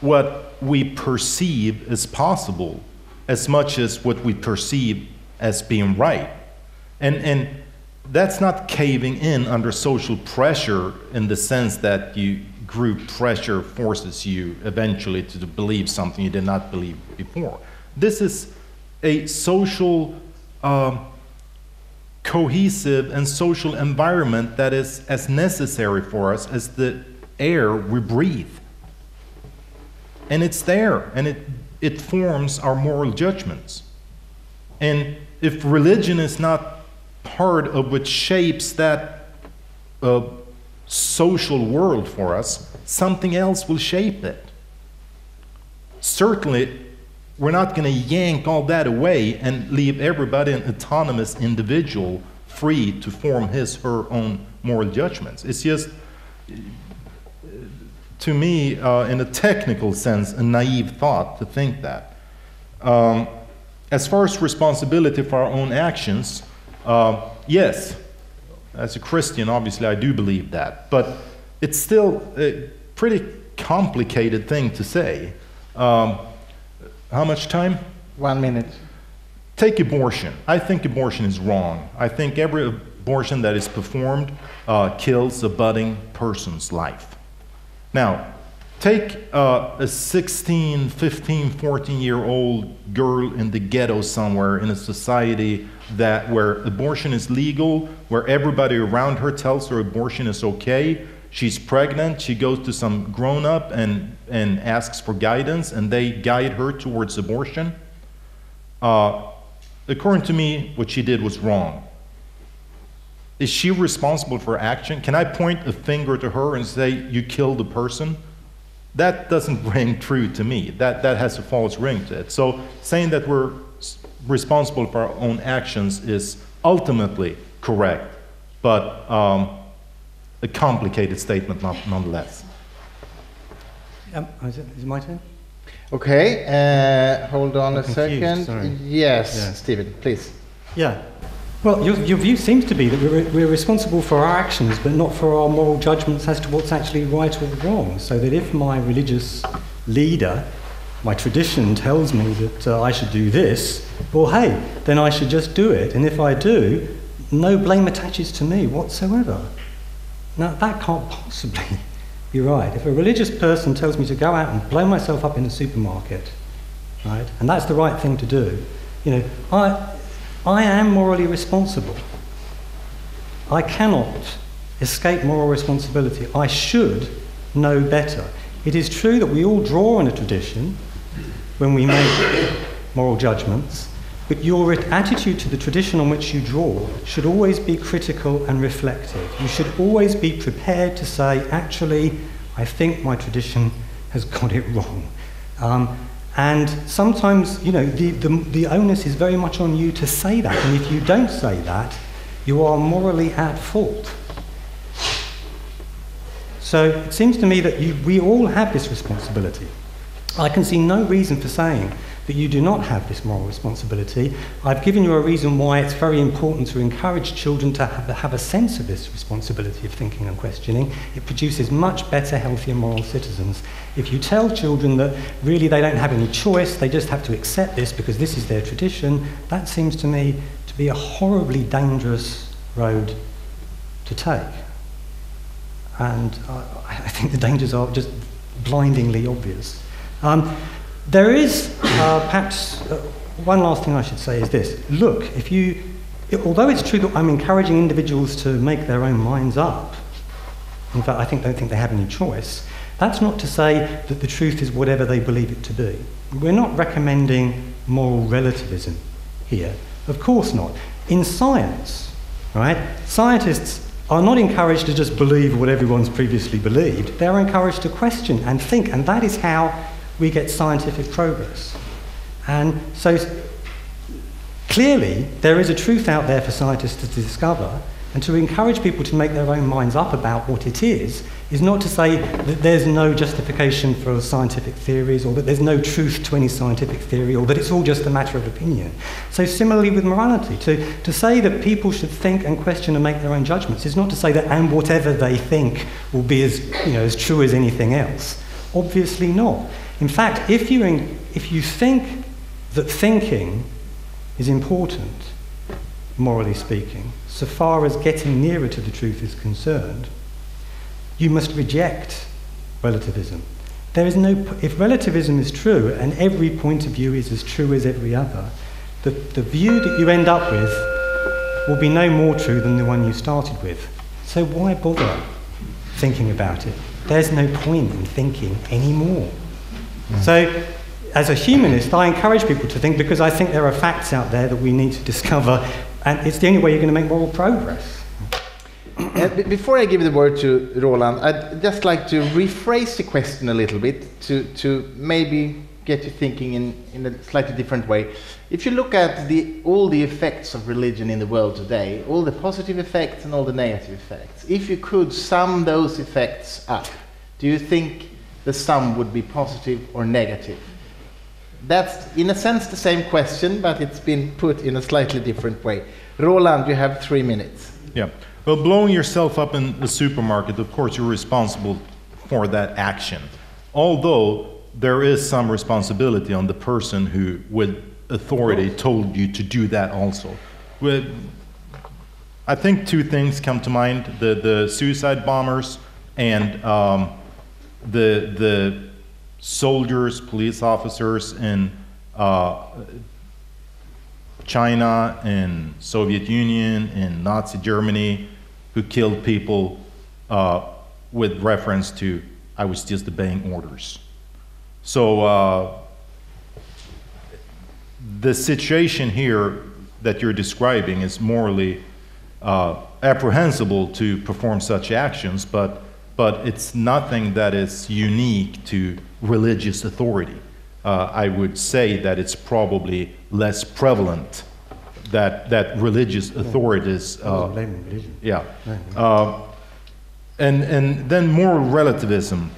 what we perceive as possible as much as what we perceive as being right. And that's not caving in under social pressure in the sense that group pressure forces you eventually to believe something you did not believe before. This is a social, cohesive and social environment that is as necessary for us as the air we breathe. And it's there, and it forms our moral judgments. And if religion is not part of what shapes that social world for us, something else will shape it. Certainly, we're not going to yank all that away and leave everybody an autonomous individual free to form his or her own moral judgments. It's just, to me, in a technical sense, a naive thought to think that. As far as responsibility for our own actions, yes, as a Christian, obviously, I do believe that. But it's still a pretty complicated thing to say. How much time? 1 minute. Take abortion. I think abortion is wrong. I think every abortion that is performed kills a budding person's life. Now, take a 16, 15, 14-year-old girl in the ghetto somewhere in a society where abortion is legal, where everybody around her tells her abortion is okay. She's pregnant, she goes to some grown-up and asks for guidance, and they guide her towards abortion. According to me, what she did was wrong. Is she responsible for action? Can I point a finger to her and say, you killed a person? That doesn't ring true to me. That has a false ring to it. So saying that we're responsible for our own actions is ultimately correct, but a complicated statement nonetheless. Is it my turn? Okay, hold on a confused, second. sorry. Yes, Yeah. Stephen, please. Yeah. Well, your view seems to be that we're responsible for our actions, but not for our moral judgments as to what's actually right or wrong. So that if my religious leader, my tradition tells me that I should do this, well, hey, then I should just do it. And if I do, no blame attaches to me whatsoever. Now, that can't possibly be right. If a religious person tells me to go out and blow myself up in a supermarket, right, and that's the right thing to do, I am morally responsible. I cannot escape moral responsibility. I should know better. It is true that we all draw on a tradition when we make moral judgments, but your attitude to the tradition on which you draw should always be critical and reflective. You should always be prepared to say, actually, I think my tradition has got it wrong. And sometimes, the onus is very much on you to say that. And if you don't say that, you are morally at fault. So it seems to me that we all have this responsibility. I can see no reason for saying that you do not have this moral responsibility. I've given you a reason why it's very important to encourage children to have a sense of this responsibility of thinking and questioning. It produces much better, healthier moral citizens. If you tell children that really they don't have any choice, they just have to accept this because this is their tradition, that seems to me to be a horribly dangerous road to take. And I think the dangers are just blindingly obvious. There is perhaps one last thing I should say is this. Look, although it's true that I'm encouraging individuals to make their own minds up, in fact, I don't think they have any choice, That's not to say that the truth is whatever they believe it to be. We're not recommending moral relativism here. Of course not. In science, right, scientists are not encouraged to just believe what everyone's previously believed. They're encouraged to question and think, and that is how we get scientific progress. And so clearly there is a truth out there for scientists to discover, and to encourage people to make their own minds up about what it is not to say that there's no justification for scientific theories, or that there's no truth to any scientific theory, or that it's all just a matter of opinion. So similarly with morality, to say that people should think and question and make their own judgments is not to say that and whatever they think will be as true as anything else. Obviously not. In fact, if you think that thinking is important, morally speaking, so far as getting nearer to the truth is concerned, you must reject relativism. There is no, if relativism is true and every point of view is as true as every other, the view that you end up with will be no more true than the one you started with. So why bother thinking about it? There's no point in thinking anymore. So, as a humanist, I encourage people to think, because I think there are facts out there that we need to discover, and it's the only way you're going to make moral progress. Before I give the word to Roland, I'd just like to rephrase the question a little bit to maybe get you thinking in a slightly different way. If you look at all the effects of religion in the world today, all the positive effects and all the negative effects, if you could sum those effects up, do you think the sum would be positive or negative? That's, in a sense, the same question, but it's been put in a slightly different way. Roland, you have 3 minutes. Yeah. Well, blowing yourself up in the supermarket, of course, you're responsible for that action. Although there is some responsibility on the person who, with authority, told you to do that also. I think 2 things come to mind: the suicide bombers and the soldiers, police officers in China and Soviet Union and Nazi Germany who killed people with reference to, I was just obeying orders. So the situation here that you're describing is morally apprehensible to perform such actions, but it's nothing that is unique to religious authority. I would say that it's probably less prevalent that religious authorities. Yeah. And then moral relativism.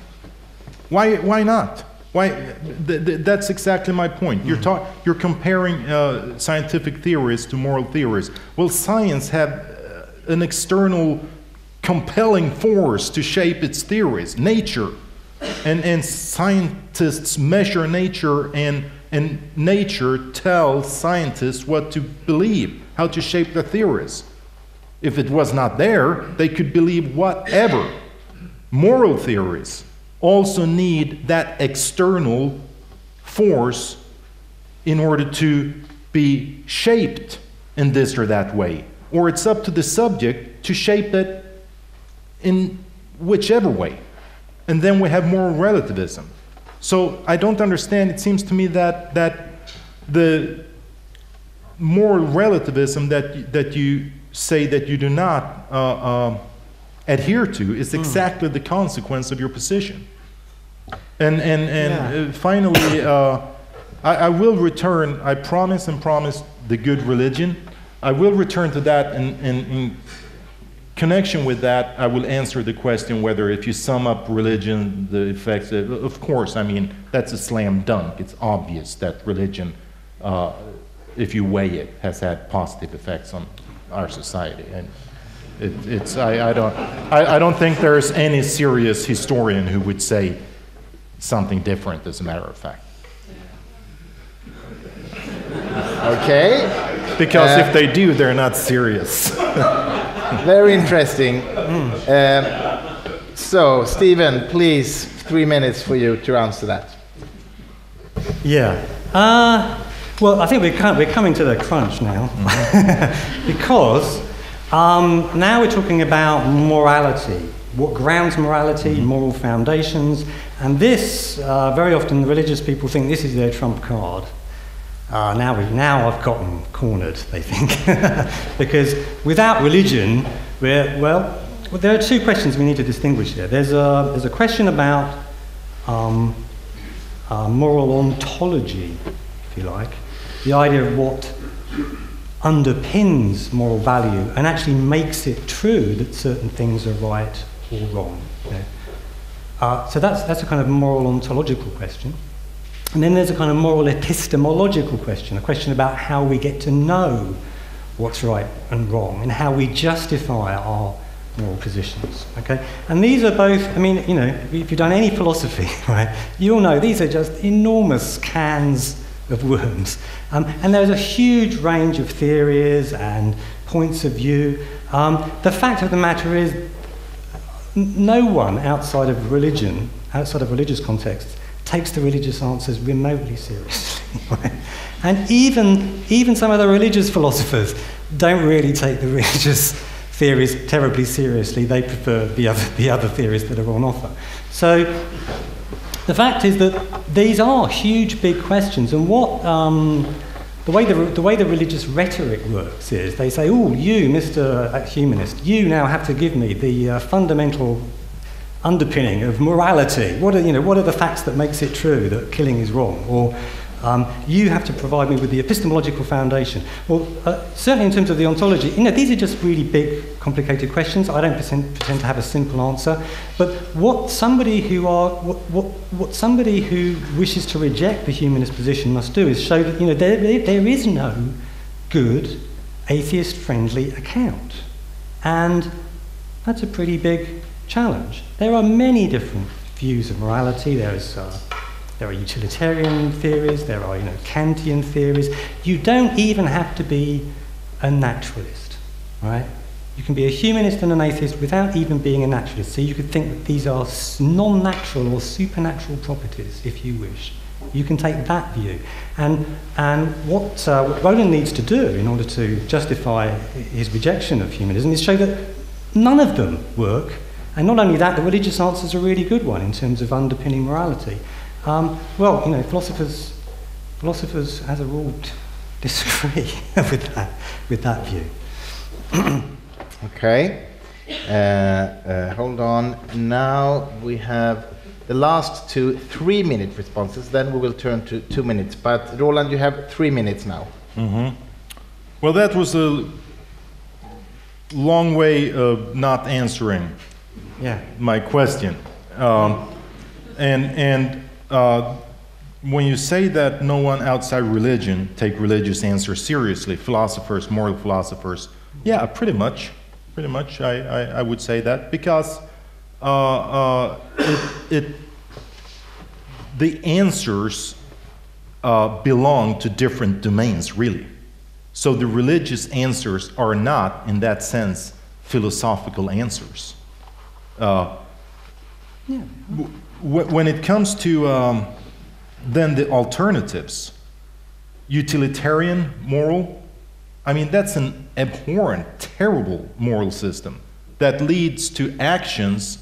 Why not? That's exactly my point. You're comparing scientific theories to moral theories. Well, science have an external compelling force to shape its theories, nature. And scientists measure nature, and nature tells scientists what to believe, how to shape their theories. If it was not there, they could believe whatever. Moral theories also need that external force in order to be shaped in this or that way. Or it's up to the subject to shape it in whichever way. And then we have moral relativism. So I don't understand. It seems to me that the moral relativism that you say that you do not adhere to is exactly the consequence of your position. And finally, I will return. I promise the good religion. I will return to that in connection with that. I will answer the question whether, if you sum up religion, the effects, of course, I mean, that's a slam dunk. It's obvious that religion, if you weigh it, has had positive effects on our society. And I don't think there's any serious historian who would say something different, as a matter of fact. Okay. Because if they do, they're not serious. Very interesting. So, Stephen, please, 3 minutes for you to answer that. Yeah. Well, I think we're coming to the crunch now. Because now we're talking about morality, what grounds morality, moral foundations, and this, very often the religious people think this is their trump card. Now I've got them cornered, they think. Because without religion, well, there are two questions we need to distinguish here. There's a question about moral ontology, if you like, the idea of what underpins moral value and actually makes it true that certain things are right or wrong. So that's a kind of moral ontological question. And then there's a kind of moral epistemological question, a question about how we get to know what's right and wrong and how we justify our moral positions. Okay? And these are both, I mean, you know, if you've done any philosophy, right, you'll know these are just enormous cans of worms. And there's a huge range of theories and points of view. The fact of the matter is, no one outside of religion, outside of religious contexts, takes the religious answers remotely seriously. Right? And even some of the religious philosophers don't really take the religious theories terribly seriously. They prefer the other theories that are on offer. So the fact is that these are huge, big questions, and what the way the religious rhetoric works is they say, "Oh, you, Mr. Humanist, you now have to give me the fundamental underpinning of morality. What are the facts that makes it true that killing is wrong?" Or you have to provide me with the epistemological foundation. Well, certainly in terms of the ontology, you know, these are just really big, complicated questions. I don't pretend to have a simple answer. But what somebody who wishes to reject the humanist position must do is show that, you know, there is no good atheist-friendly account, and that's a pretty big challenge. There are many different views of morality. There are utilitarian theories, there are, you know, Kantian theories. You don't even have to be a naturalist, right? You can be a humanist and an atheist without even being a naturalist. So you could think that these are non-natural or supernatural properties, if you wish. You can take that view. And what Roland needs to do in order to justify his rejection of humanism is show that none of them work. And not only that, the religious answer is a really good one in terms of underpinning morality. Well, you know, philosophers, as a rule, disagree with that view. Okay. Hold on. Now we have the last 2 3-minute responses. Then we will turn to 2 minutes. But Roland, you have 3 minutes now. Mm-hmm. Well, that was a long way of not answering my question. When you say that no one outside religion take religious answers seriously, philosophers, moral philosophers, yeah, pretty much I would say that, because the answers belong to different domains, really. So the religious answers are not, in that sense, philosophical answers. When it comes to then the alternatives, utilitarian moral, I mean, that's an abhorrent, terrible moral system that leads to actions,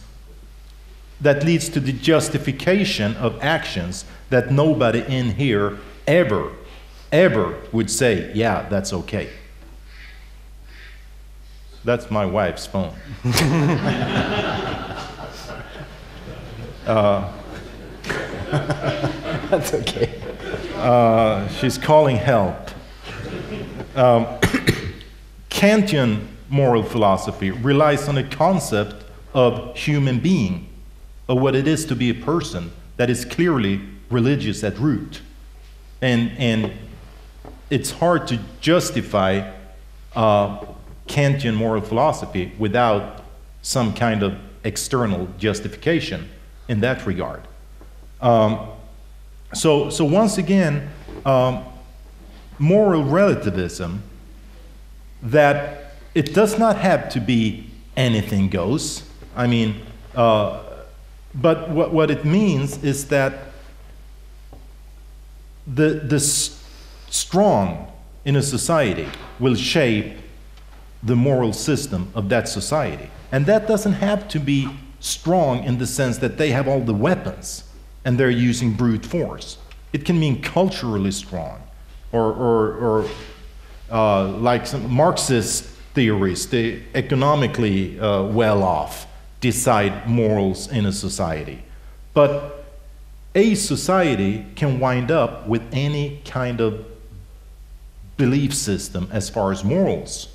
that leads to the justification of actions that nobody in here ever would say, yeah, that's okay. That's my wife's phone. That's okay. She's calling help. Kantian moral philosophy relies on a concept of human being, of what it is to be a person that is clearly religious at root. And it's hard to justify Kantian moral philosophy without some kind of external justification in that regard. So once again, moral relativism, that it does not have to be anything goes. I mean, but what it means is that the strong in a society will shape the moral system of that society. And that doesn't have to be strong in the sense that they have all the weapons and they're using brute force. It can mean culturally strong, or like some Marxist theories, the economically well off decide morals in a society. But a society can wind up with any kind of belief system as far as morals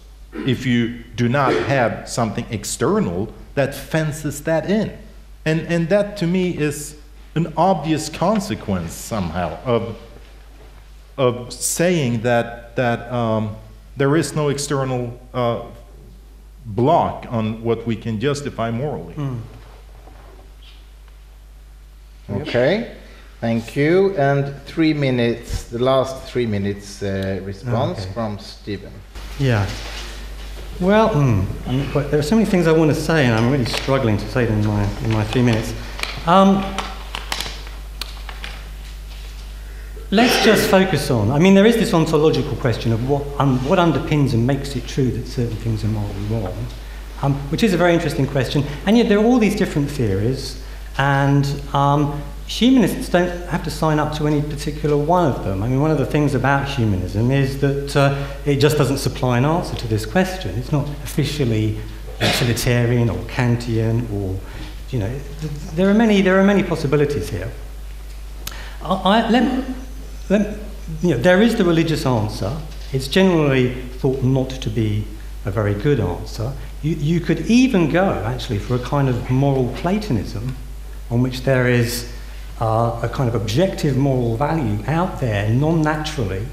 if you do not have something external that fences that in. And that to me is an obvious consequence somehow of saying that there is no external block on what we can justify morally. Okay, thank you. And 3 minutes, the last 3 minutes response from Stephen. Yeah. Well, but there are so many things I want to say, and I'm really struggling to say them in my 3 minutes. Let's just focus on, there is this ontological question of what underpins and makes it true that certain things are morally wrong, which is a very interesting question. And yet there are all these different theories, and humanists don't have to sign up to any particular one of them. One of the things about humanism is that it just doesn't supply an answer to this question. It's not officially utilitarian or Kantian, or, there are many possibilities here. There is the religious answer. It's generally thought not to be a very good answer. You could even go, actually, for a kind of moral Platonism, on which there is a kind of objective moral value out there, non-naturally,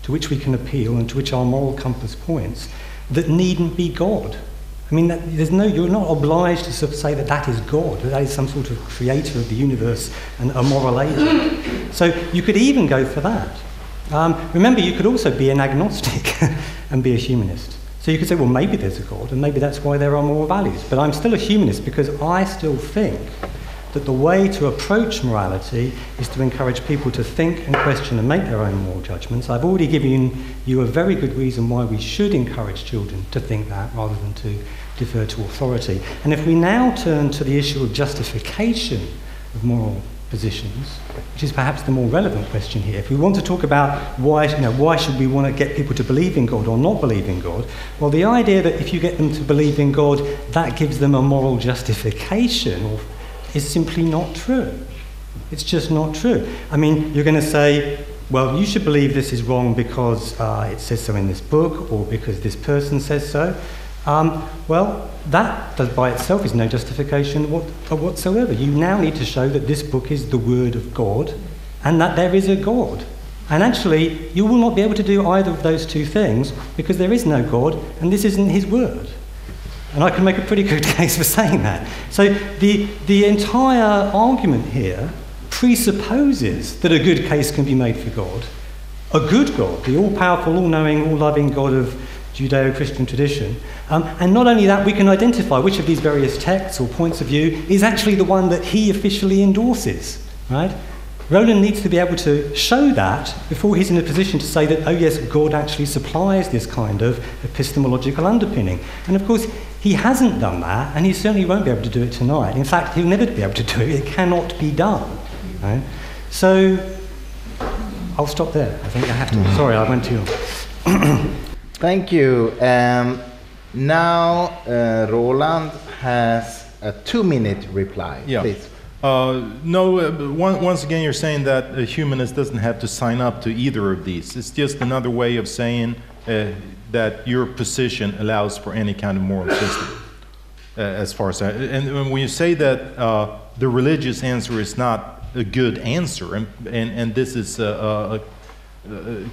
to which we can appeal and to which our moral compass points, that needn't be God. You're not obliged to sort of say that is God, that is some sort of creator of the universe and a moral agent. So you could even go for that. Remember, you could also be an agnostic and be a humanist. So you could say, well, maybe there's a God, and maybe that's why there are moral values. But I'm still a humanist because I still think that the way to approach morality is to encourage people to think and question and make their own moral judgments. I've already given you a very good reason why we should encourage children to think that rather than to defer to authority. And if we now turn to the issue of justification of moral positions, which is perhaps the more relevant question here, if we want to talk about why should we want to get people to believe in God or not believe in God, well, the idea that if you get them to believe in God, that gives them a moral justification is simply not true. It's just not true. You're going to say, well, you should believe this is wrong because it says so in this book or because this person says so. Well, that by itself is no justification whatsoever. You now need to show that this book is the word of God and that there is a God. And actually, you will not be able to do either of those two things because there is no God and this isn't his word. And I can make a pretty good case for saying that. So the entire argument here presupposes that a good case can be made for God. A good God, the all-powerful, all-knowing, all-loving God of Judeo-Christian tradition. And not only that, we can identify which of these various texts or points of view is actually the one that he officially endorses, right? Roland needs to be able to show that before he's in a position to say that, oh yes, God actually supplies this kind of epistemological underpinning. And of course, he hasn't done that, and he certainly won't be able to do it tonight. In fact, he'll never be able to do it. It cannot be done. Right? So, I'll stop there. I think I have to. Sorry, I went too long. Thank you. Now, Roland has a 2-minute reply. Yeah. Please. Once again, you're saying that a humanist doesn't have to sign up to either of these. It's just another way of saying that your position allows for any kind of moral system, as far as and when you say that the religious answer is not a good answer, and this is a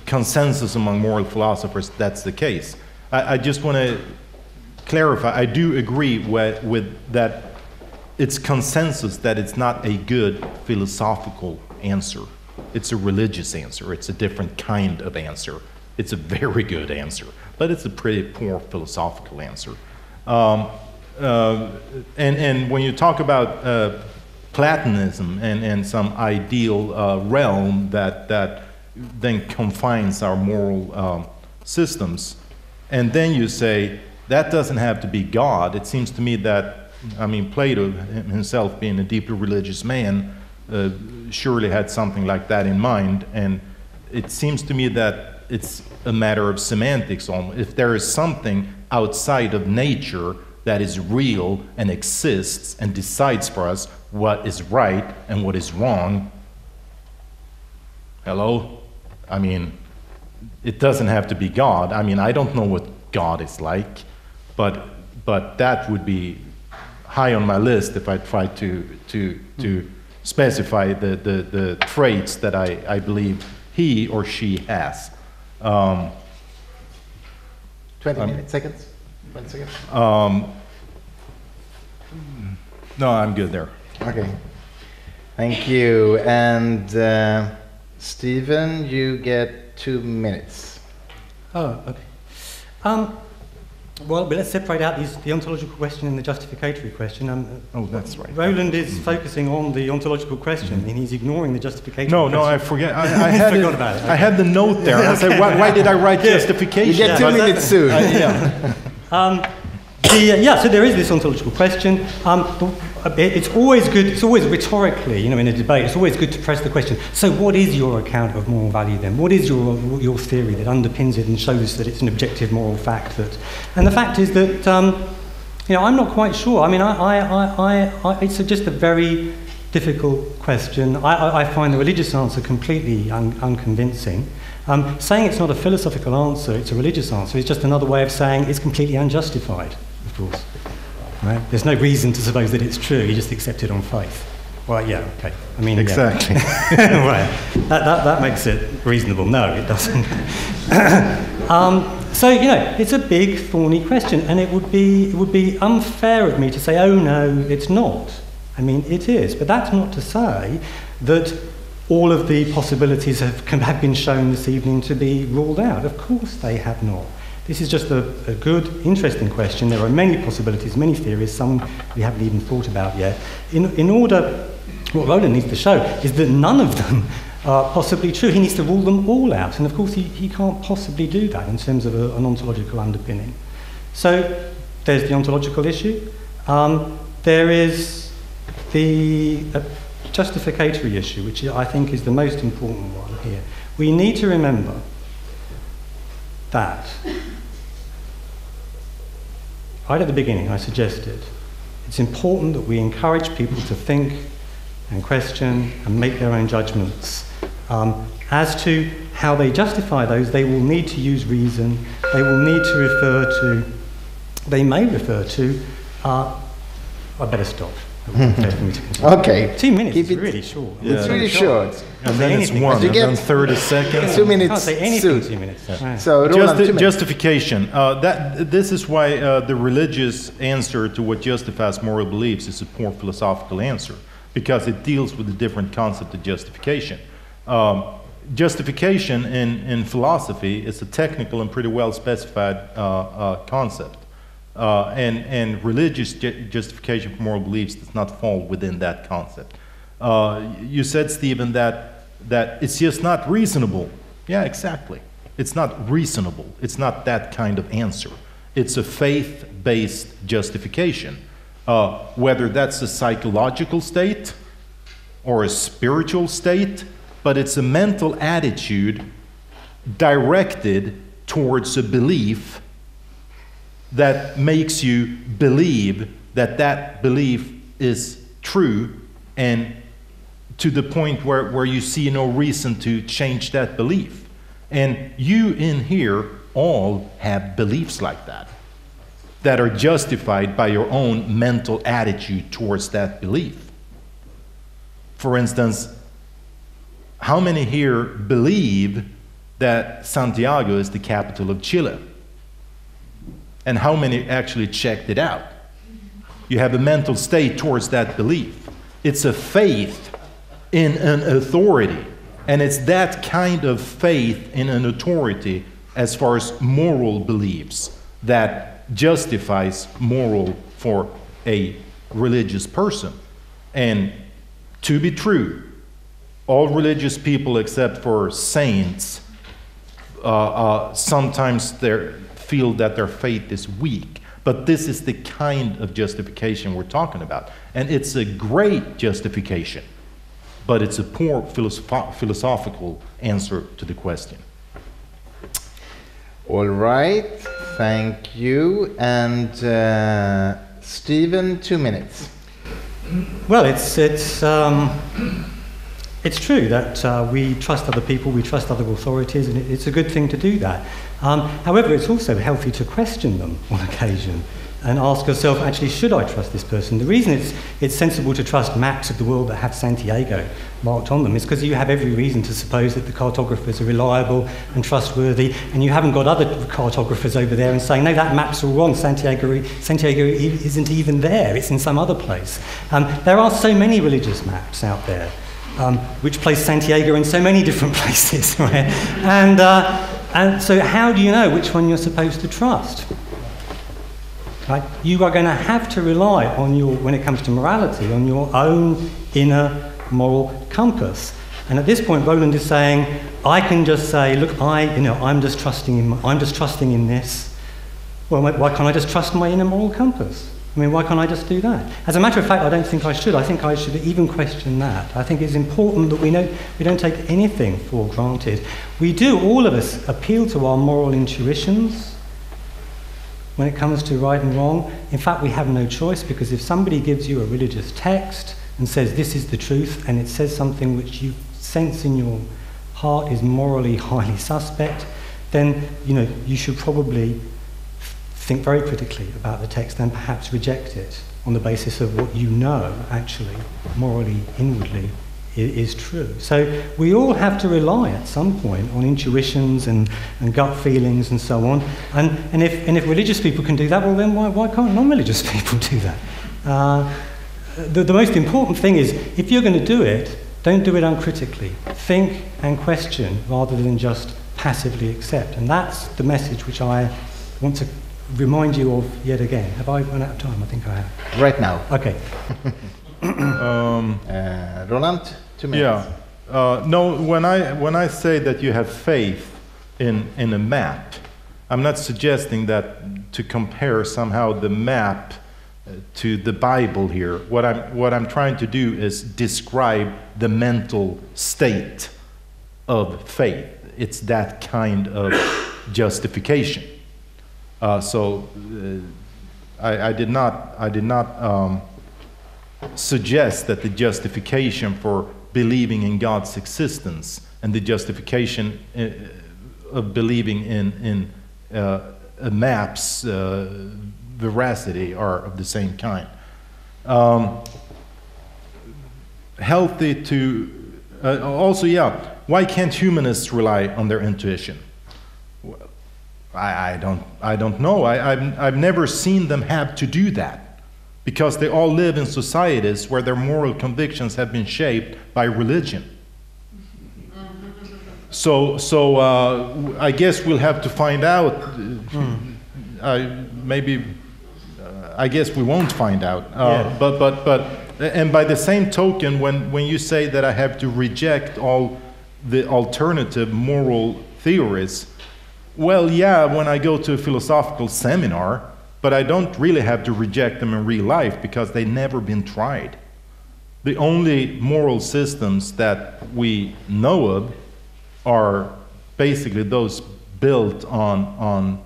consensus among moral philosophers, that's the case. I just want to clarify, I do agree with that. It's consensus that it's not a good philosophical answer. It's a religious answer. It's a different kind of answer. It's a very good answer, but it's a pretty poor philosophical answer. And when you talk about Platonism and some ideal realm that then confines our moral systems, and then you say that doesn't have to be God. It seems to me that, I mean, Plato himself, being a deeply religious man, surely had something like that in mind. And it seems to me that it's a matter of semantics almost. If there is something outside of nature that is real and exists and decides for us what is right and what is wrong, hello? I mean, it doesn't have to be God. I mean, I don't know what God is like, but that would be high on my list if I tried to specify the traits that I believe he or she has. 20 seconds? 20 seconds? No, I'm good there. Okay. Thank you. And Stephen, you get 2 minutes. Oh, okay. Well, but let's separate out the ontological question and the justificatory question. Oh, that's right. Roland is focusing on the ontological question, and he's ignoring the justificatory question. No, I forget. I had forgot about it. I had the note there. I said, why did I write justification? You get 2 minutes soon. So there is this ontological question. It's always good, it's always rhetorically, in a debate, it's always good to press the question, so what is your account of moral value then? What is your theory that underpins it and shows that it's an objective moral fact? And the fact is that, I'm not quite sure. I mean, it's just a very difficult question. I find the religious answer completely unconvincing. Saying it's not a philosophical answer, it's a religious answer, is just another way of saying it's completely unjustified, of course. Right? There's no reason to suppose that it's true, you just accept it on faith. Well, yeah, okay. I mean, exactly. Yeah. Right. That makes it reasonable. No, it doesn't. So, it's a big, thorny question, and it would be unfair of me to say, oh no, it's not. I mean, it is. But that's not to say that all of the possibilities have been shown this evening to be ruled out. Of course they have not. This is just a good, interesting question. There are many possibilities, many theories, some we haven't even thought about yet. In order, what Roland needs to show is that none of them are possibly true. He needs to rule them all out. And of course, he can't possibly do that in terms of an ontological underpinning. So there's the ontological issue. There is the justificatory issue, which I think is the most important one here. We need to remember that, right at the beginning I suggested, it's important that we encourage people to think and question and make their own judgments. As to how they justify those, they will need to use reason, they will need to they may refer to, I better stop. Okay. 2 minutes is really short. Yeah. It's really short. And then it's 1, and then 30 seconds. 2 minutes. Can't say anything 2 minutes. Right. So, Roland, justification. This is why the religious answer to what justifies moral beliefs is a poor philosophical answer, because it deals with a different concept of justification. Justification in philosophy is a technical and pretty well specified concept. And religious justification for moral beliefs does not fall within that concept. You said, Stephen, that it's just not reasonable. Yeah, exactly. It's not reasonable. It's not that kind of answer. It's a faith-based justification. Whether that's a psychological state or a spiritual state, but it's a mental attitude directed towards a belief that makes you believe that that belief is true, and to the point where you see no reason to change that belief. And you in here all have beliefs like that are justified by your own mental attitude towards that belief. For instance, how many here believe that Santiago is the capital of Chile? And how many actually checked it out? You have a mental state towards that belief. It's a faith in an authority. And it's that kind of faith in an authority as far as moral beliefs that justifies moral for a religious person. And to be true, all religious people except for saints, sometimes their feel that their faith is weak. But this is the kind of justification we're talking about. And it's a great justification, but it's a poor philosophical answer to the question. All right, thank you. And Stephen, 2 minutes. Well, it's true that we trust other people, we trust other authorities, and it's a good thing to do that. However, it's also healthy to question them on occasion and ask yourself, actually, should I trust this person? The reason it's sensible to trust maps of the world that have Santiago marked on them is because you have every reason to suppose that the cartographers are reliable and trustworthy, and you haven't got other cartographers over there and saying, no, that map's all wrong, Santiago isn't even there, it's in some other place. There are so many religious maps out there, which place Santiago in so many different places, right? And so how do you know which one you're supposed to trust? Right? You are going to have to rely on when it comes to morality, on your own inner moral compass. And at this point, Roland is saying, I can just say, look, I'm just trusting in this. Well, why can't I just trust my inner moral compass? I mean, why can't I just do that? As a matter of fact, I don't think I should. I think I should even question that. I think it's important that we don't take anything for granted. We do, all of us, appeal to our moral intuitions when it comes to right and wrong. In fact, we have no choice, because if somebody gives you a religious text and says this is the truth, and it says something which you sense in your heart is morally highly suspect, then you should probably think very critically about the text and perhaps reject it on the basis of what you know actually morally inwardly is true. So we all have to rely at some point on intuitions and gut feelings and so on. And if religious people can do that, well then why can't non-religious people do that? The most important thing is, if you're going to do it, don't do it uncritically. Think and question rather than just passively accept. And that's the message which I want to remind you of yet again. Have I run out of time? I think I have. Right now. Okay. Roland, 2 minutes. Yeah. No, when I say that you have faith in a map, I'm not suggesting that to compare somehow the map to the Bible here. What I'm trying to do is describe the mental state of faith. It's that kind of justification. So I did not suggest that the justification for believing in God's existence and the justification of believing in a map's veracity are of the same kind. Healthy to also, yeah. Why can't humanists rely on their intuition? Well, I don't know. I've never seen them have to do that, because they all live in societies where their moral convictions have been shaped by religion. So I guess we'll have to find out. I guess we won't find out. But and by the same token, when you say that I have to reject all the alternative moral theories, well, yeah, when I go to a philosophical seminar, but I don't really have to reject them in real life because they've never been tried. The only moral systems that we know of are basically those built on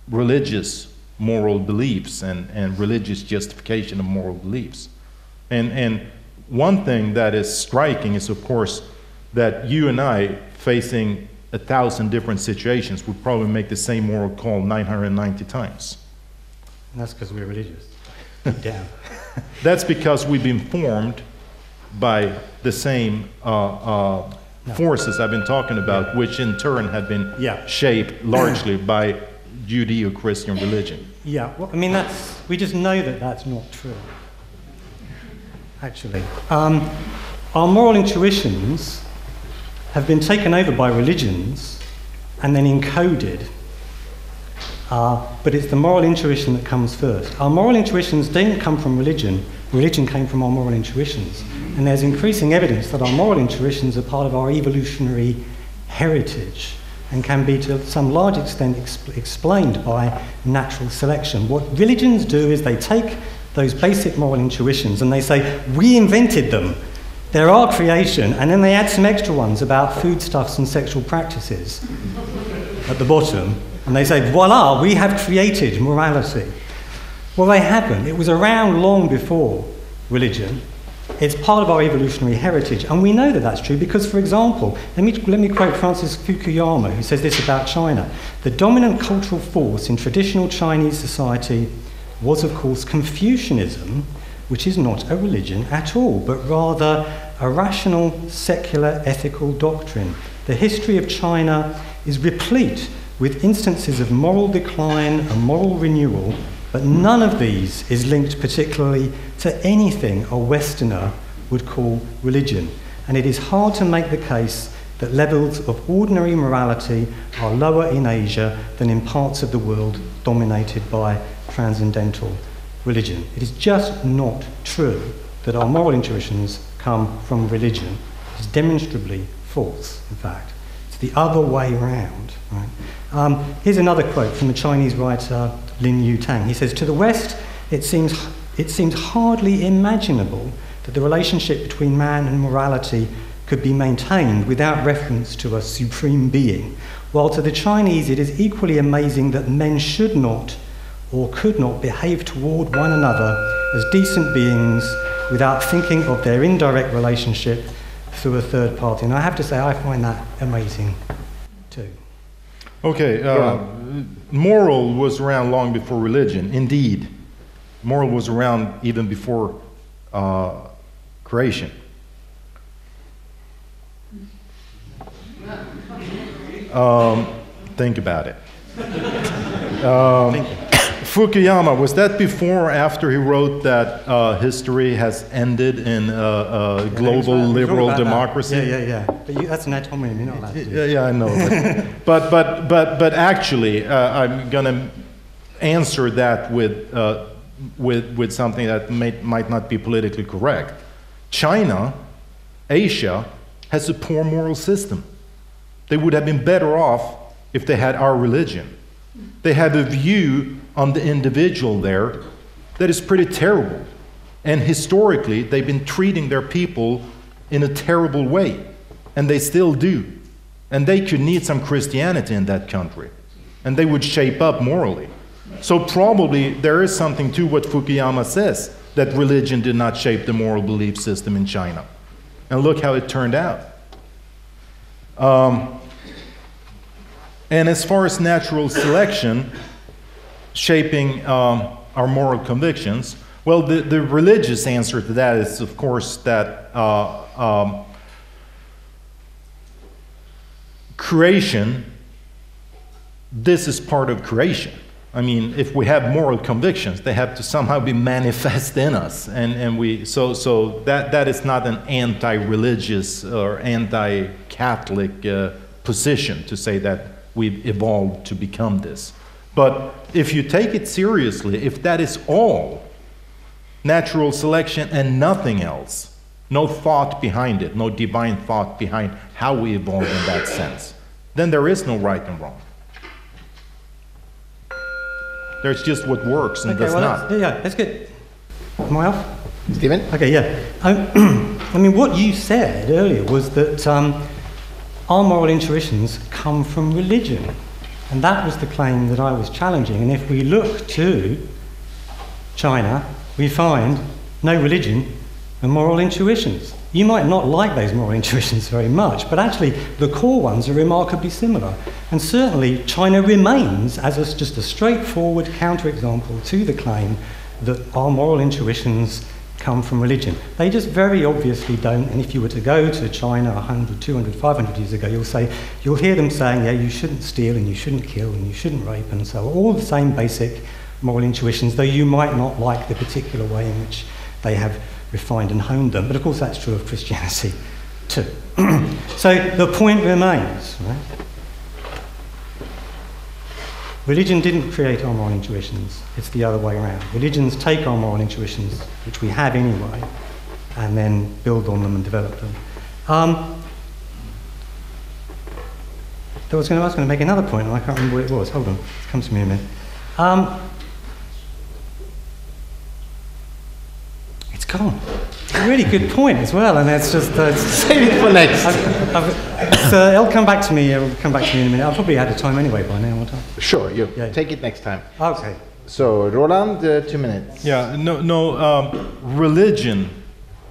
religious moral beliefs and religious justification of moral beliefs. And one thing that is striking is, of course, that you and I, facing 1,000 different situations, would probably make the same moral call 990 times. And that's because we're religious. Deep down. That's because we've been formed by the same forces I've been talking about, which in turn have been shaped largely by Judeo-Christian religion. Yeah, well, I mean, we just know that that's not true, actually. Our moral intuitions have been taken over by religions and then encoded. But it's the moral intuition that comes first. Our moral intuitions didn't come from religion. Religion came from our moral intuitions. And there's increasing evidence that our moral intuitions are part of our evolutionary heritage. and can be to some large extent explained by natural selection. What religions do is they take those basic moral intuitions and they say, we invented them. They're our creation, and then they add some extra ones about foodstuffs and sexual practices at the bottom, and they say, voila, we have created morality. Well, they haven't. It was around long before religion. It's part of our evolutionary heritage, and we know that that's true because, for example, let me quote Francis Fukuyama, who says this about China. The dominant cultural force in traditional Chinese society was, of course, Confucianism, which is not a religion at all, but rather a rational, secular, ethical doctrine. The history of China is replete with instances of moral decline and moral renewal, but none of these is linked particularly to anything a Westerner would call religion. And it is hard to make the case that levels of ordinary morality are lower in Asia than in parts of the world dominated by transcendental religion. It is just not true that our moral intuitions come from religion. It's demonstrably false, in fact. It's the other way round. Right? Here's another quote from the Chinese writer Lin Yutang. He says, to the West, it seems hardly imaginable that the relationship between man and morality could be maintained without reference to a supreme being, while to the Chinese it is equally amazing that men should not or could not behave toward one another as decent beings without thinking of their indirect relationship through a third party. And I have to say, I find that amazing too. Okay, moral was around long before religion. Indeed, moral was around even before creation. Think about it. Fukuyama, was that before or after he wrote that history has ended in global liberal democracy? Yeah. But that's an ad hominem, you're not allowed to do it. Yeah, I know. But actually, I'm going to answer that with something that might not be politically correct. China, Asia, has a poor moral system. They would have been better off if they had our religion. They have a view on the individual there that is pretty terrible. And historically, they've been treating their people in a terrible way. And they still do. And they could need some Christianity in that country. And they would shape up morally. So probably there is something to what Fukuyama says, that religion did not shape the moral belief system in China. And look how it turned out. And as far as natural selection shaping our moral convictions, well, the religious answer to that is, of course, that creation, this is part of creation. I mean, if we have moral convictions, they have to somehow be manifest in us, so that is not an anti-religious or anti-Catholic position to say that we've evolved to become this. But if you take it seriously, if that is all natural selection and nothing else, no thought behind it, no divine thought behind how we evolved in that sense, then there is no right and wrong. There's just what works and does not. That's good. Am I off? Stephen? Okay, yeah. I mean, what you said earlier was that our moral intuitions come from religion. And that was the claim that I was challenging. And if we look to China, we find no religion and moral intuitions. You might not like those moral intuitions very much, but actually the core ones are remarkably similar. And certainly China remains as just a straightforward counterexample to the claim that our moral intuitions come from religion. They just very obviously don't, and if you were to go to China 100, 200, 500 years ago, you'll hear them saying, yeah, you shouldn't steal and you shouldn't kill and you shouldn't rape and so on. All the same basic moral intuitions, though you might not like the particular way in which they have refined and honed them. But of course that's true of Christianity too. So the point remains, right? Religion didn't create our moral intuitions, it's the other way around. Religions take our moral intuitions, which we have anyway, and then build on them and develop them. I was going to make another point, and I can't remember what it was. Hold on, it comes to me in a minute. It's gone. A really good point as well, and it's just save it for next. So it'll come back to me. It'll come back to me in a minute. I've probably had the time anyway by now, won't I? Sure, you take it next time. Okay. So Roland, 2 minutes. Yeah, religion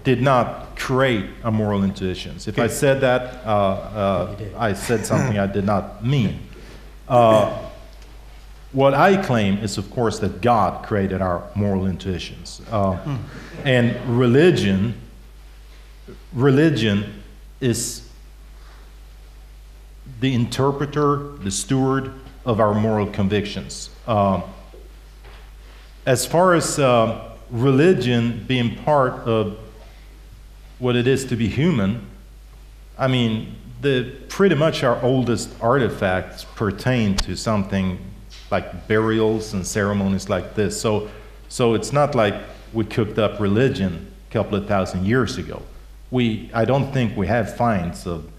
did not create a moral intuitions. If I said that, I said something I did not mean. What I claim is, of course, that God created our moral intuitions. And religion is the interpreter, the steward of our moral convictions. As far as religion being part of what it is to be human, I mean, pretty much our oldest artifacts pertain to something like burials and ceremonies like this. So it's not like we cooked up religion a couple of thousand years ago. I don't think we have finds of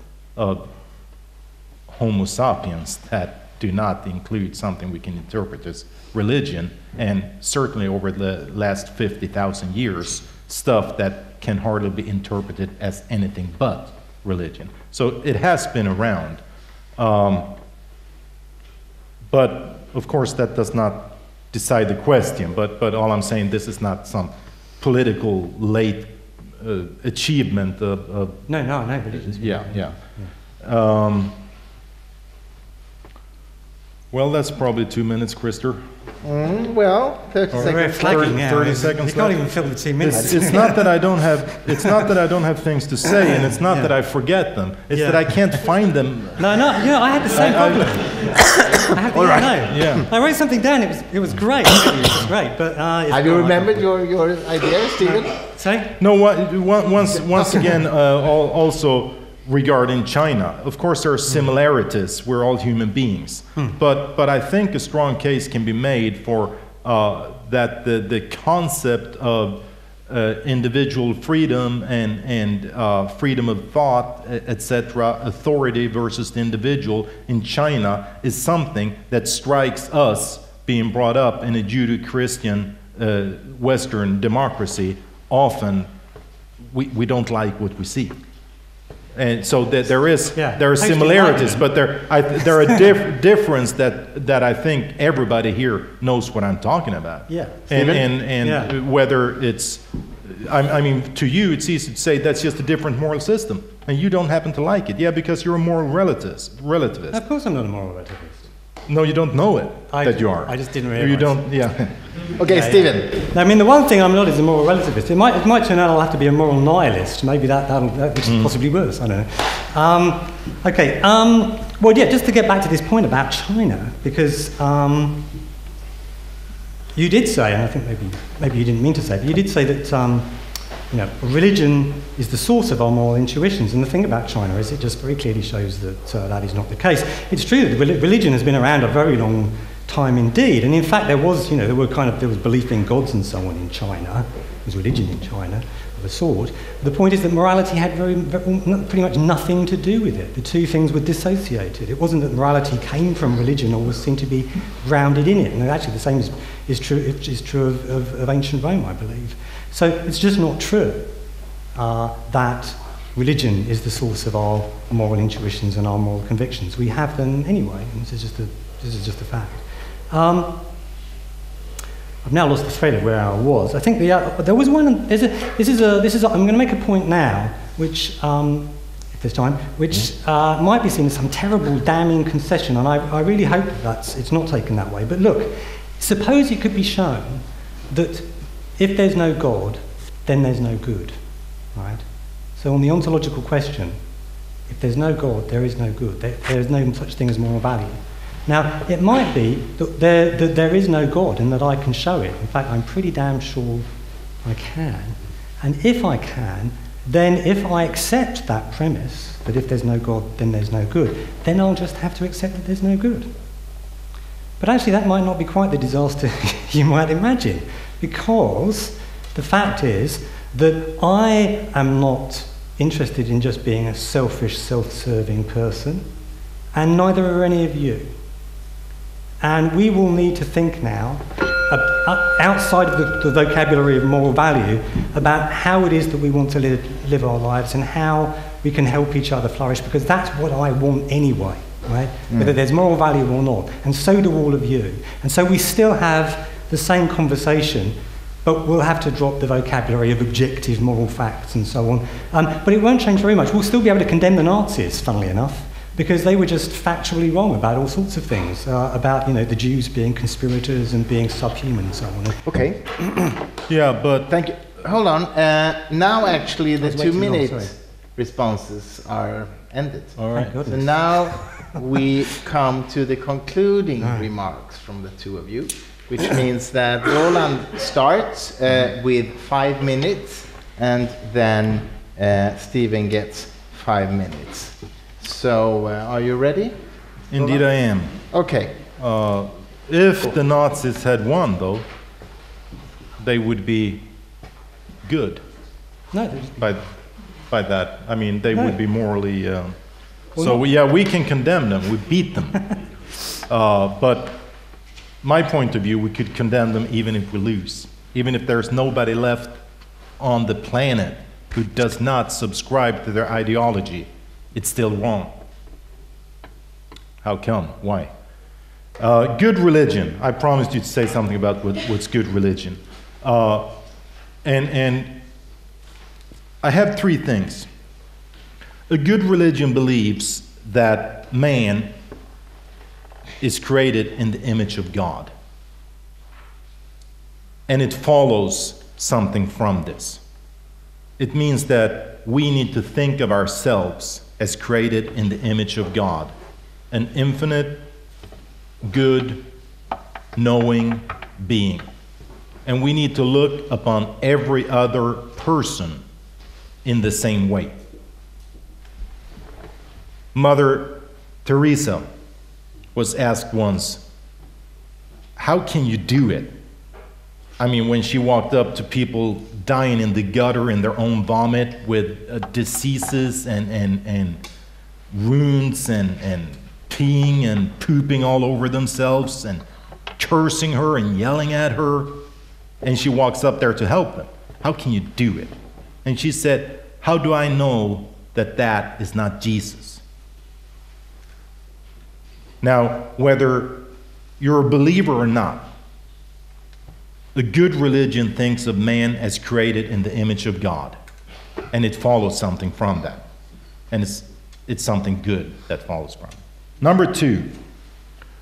Homo sapiens that do not include something we can interpret as religion, and certainly over the last 50,000 years, stuff that can hardly be interpreted as anything but religion. So it has been around. But of course, that does not decide the question, but all I'm saying, this is not some political late achievement of No, religion. Yeah. Well, that's probably 2 minutes, Krister. Well, 30 seconds. 30 seconds. You can't even fill the 2 minutes. It's not that I don't have. It's not that I don't have things to say, and it's not that I forget them. It's that I can't find them. No. I had the same problem. All right. I wrote something down. It was great. It was great. But have you remembered your idea, Stephen? Sorry? No. Once again, also regarding China. Of course, there are similarities. We're all human beings, but I think a strong case can be made for that the concept of individual freedom and freedom of thought, etc., authority versus the individual in China is something that strikes us, being brought up in a Judeo-Christian Western democracy. Often, we don't like what we see. And so there are similarities, but there are a difference that I think everybody here knows what I'm talking about. Yeah. And whether it's, I mean, to you it's easy to say that's just a different moral system, and you don't happen to like it. Yeah, because you're a moral relativist. Of course, I'm not a moral relativist. No, you don't know it that you are. I just didn't realize. You don't. Yeah. Okay, Stephen. I mean, the one thing I'm not is a moral relativist. It might turn out I'll have to be a moral nihilist. Maybe which is possibly worse. I don't know. Okay. Well, yeah. Just to get back to this point about China, because you did say, and I think maybe you didn't mean to say, but you did say that religion is the source of our moral intuitions. And the thing about China is it just very clearly shows that that is not the case. It's true that religion has been around a very long time indeed, and in fact there was belief in gods and so on in China. There was religion in China of a sort. The point is that morality had pretty much nothing to do with it. The two things were dissociated. It wasn't that morality came from religion or was seen to be grounded in it. And actually the same is true of ancient Rome, I believe. So it's just not true that religion is the source of our moral intuitions and our moral convictions. We have them anyway, and this is just a fact. I've now lost the thread of where I was. I think there was one. I'm going to make a point now, which, if there's time, which might be seen as some terrible, damning concession, and I really hope that it's not taken that way. But look, suppose it could be shown that if there's no God, then there's no good, right? So on the ontological question, if there's no God, there is no good. There is no such thing as moral value. Now, it might be that there is no God and that I can show it. In fact, I'm pretty damn sure I can. And if I can, then if I accept that premise, that if there's no God, then there's no good, then I'll just have to accept that there's no good. But actually, that might not be quite the disaster you might imagine, because the fact is that I am not interested in just being a selfish, self-serving person. and neither are any of you. And we will need to think now, outside of the vocabulary of moral value, about how it is that we want to live our lives and how we can help each other flourish, because that's what I want anyway, right? Whether there's moral value or not. And so do all of you. And so we still have the same conversation, but we'll have to drop the vocabulary of objective moral facts and so on. But it won't change very much. We'll still be able to condemn the Nazis, funnily enough, because they were just factually wrong about all sorts of things, about the Jews being conspirators and being subhuman and so on. Okay. Yeah, but Thank you. Hold on. Now actually the was way too long, 2-minute sorry. responses are ended. all right. Thank So goodness. now we come to the concluding remarks from the two of you, which means that Roland starts with 5 minutes, and then Stephen gets 5 minutes. So, are you ready? Indeed I am. Okay. If the Nazis had won, though, they would be good No, by that. I mean, they No. would be morally... we can condemn them. We beat them. But my point of view, we could condemn them even if we lose. Even if there's nobody left on the planet who does not subscribe to their ideology, it's still wrong. How come? Why? Good religion. I promised you to say something about what's good religion. And I have 3 things. A good religion believes that man is created in the image of God. And it follows something from this. It means that we need to think of ourselves as created in the image of God, an infinite, good, knowing being. And we need to look upon every other person in the same way. Mother Teresa was asked once, how can you do it? I mean, when she walked up to people dying in the gutter in their own vomit with diseases and wounds and peeing and pooping all over themselves and cursing her and yelling at her, and she walks up there to help them. How can you do it? And she said, how do I know that that is not Jesus? Now, whether you're a believer or not, the good religion thinks of man as created in the image of God, and it follows something from that. And it's something good that follows from it. Number 2,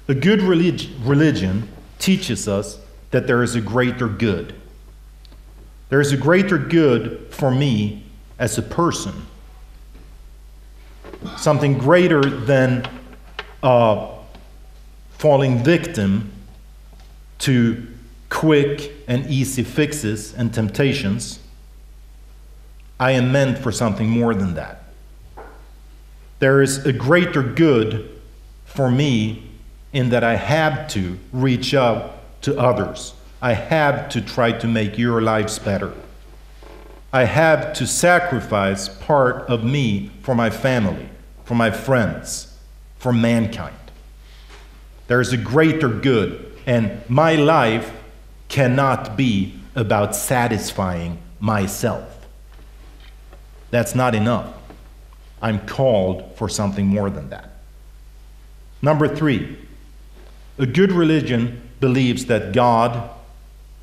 a good religion teaches us that there is a greater good. There is a greater good for me as a person. Something greater than falling victim to quick and easy fixes and temptations. I am meant for something more than that. There is a greater good for me in that I have to reach out to others. I have to try to make your lives better. I have to sacrifice part of me for my family, for my friends, for mankind. There is a greater good, and my life cannot be about satisfying myself. That's not enough. I'm called for something more than that. Number 3, a good religion believes that God,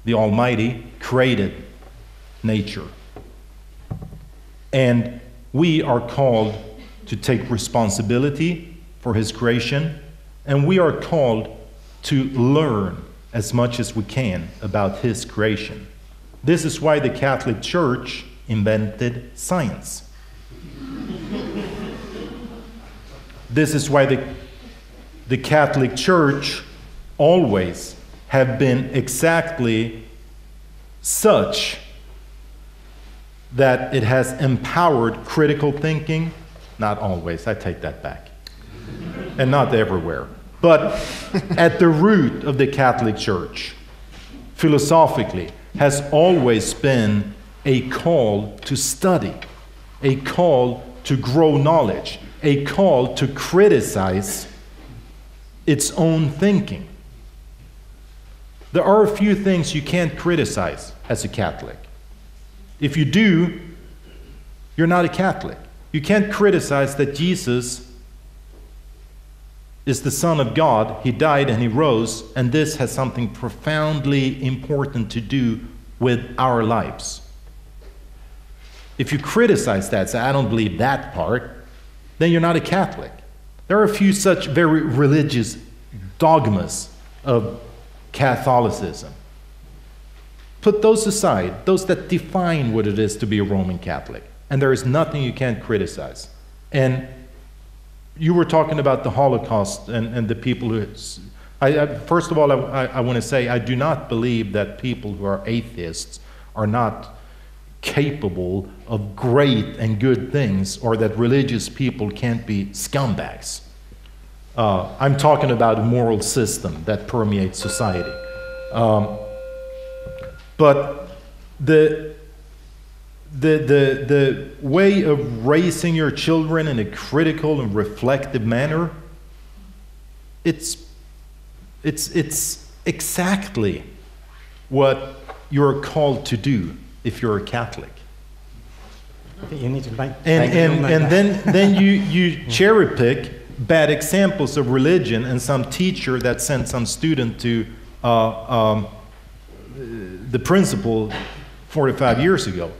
the Almighty, created nature. And we are called to take responsibility for His creation, and we are called to learn as much as we can about His creation. This is why the Catholic Church invented science. This is why the Catholic Church always have been exactly such that it has empowered critical thinking. Not always, I take that back. And not everywhere. But at the root of the Catholic Church, philosophically, has always been a call to study, a call to grow knowledge, a call to criticize its own thinking. There are a few things you can't criticize as a Catholic. If you do, you're not a Catholic. You can't criticize that Jesus is the Son of God. He died and he rose, and this has something profoundly important to do with our lives. If you criticize that, say, I don't believe that part, then you're not a Catholic. There are a few such very religious dogmas of Catholicism. Put those aside, those that define what it is to be a Roman Catholic, and there is nothing you can't criticize. And you were talking about the Holocaust and the people who... first of all, I want to say I do not believe that people who are atheists are not capable of great and good things, or that religious people can't be scumbags. I'm talking about a moral system that permeates society. But the way of raising your children in a critical and reflective manner, it's exactly what you're called to do if you're a Catholic. I think you need to make... And then you cherry pick bad examples of religion and some teacher that sent some student to the principal 45 years ago.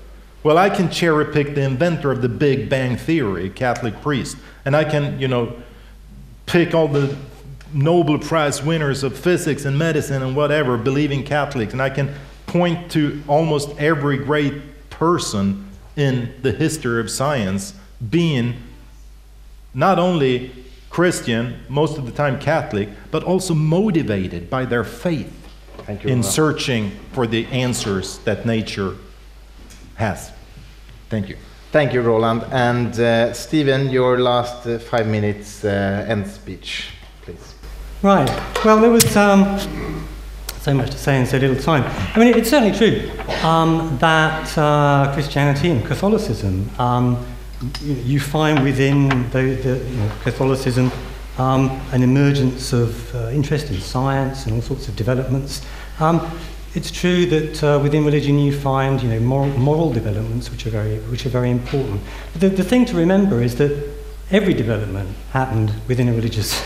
Well, I can cherry pick the inventor of the Big Bang Theory, a Catholic priest, and I can, pick all the Nobel Prize winners of physics and medicine and whatever, believing Catholics, and I can point to almost every great person in the history of science being not only Christian, most of the time Catholic, but also motivated by their faith in searching for the answers that nature has. Thank you. Thank you, Roland. And Stephen, your last 5 minutes end speech, please. Right. Well, there was so much to say in so little time. I mean, it's certainly true that Christianity and Catholicism, you find within Catholicism an emergence of interest in science and all sorts of developments. It's true that within religion you find moral developments which are very important. But the thing to remember is that every development happened within a religious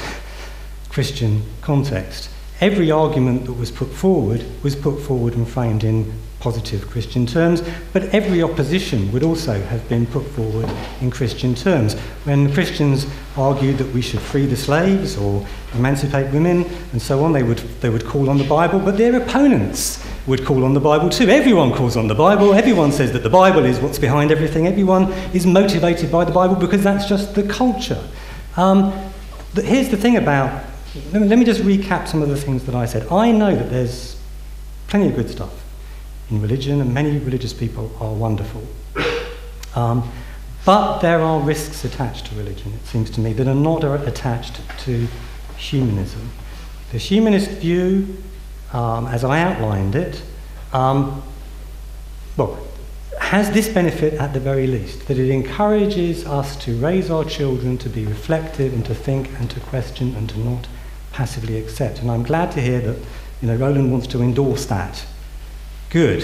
Christian context. Every argument that was put forward and framed in positive Christian terms, but every opposition would also have been put forward in Christian terms. When Christians argued that we should free the slaves or emancipate women and so on, they would call on the Bible, but their opponents would call on the Bible too. Everyone calls on the Bible. Everyone says that the Bible is what's behind everything. Everyone is motivated by the Bible because that's just the culture. Here's the thing about... Let me just recap some of the things that I said. I know that there's plenty of good stuff in religion, and many religious people are wonderful. But there are risks attached to religion, it seems to me, that are not attached to humanism. The humanist view, as I outlined it, has this benefit at the very least, that it encourages us to raise our children to be reflective and to think and to question and to not passively accept. And I'm glad to hear that Roland wants to endorse that. Good.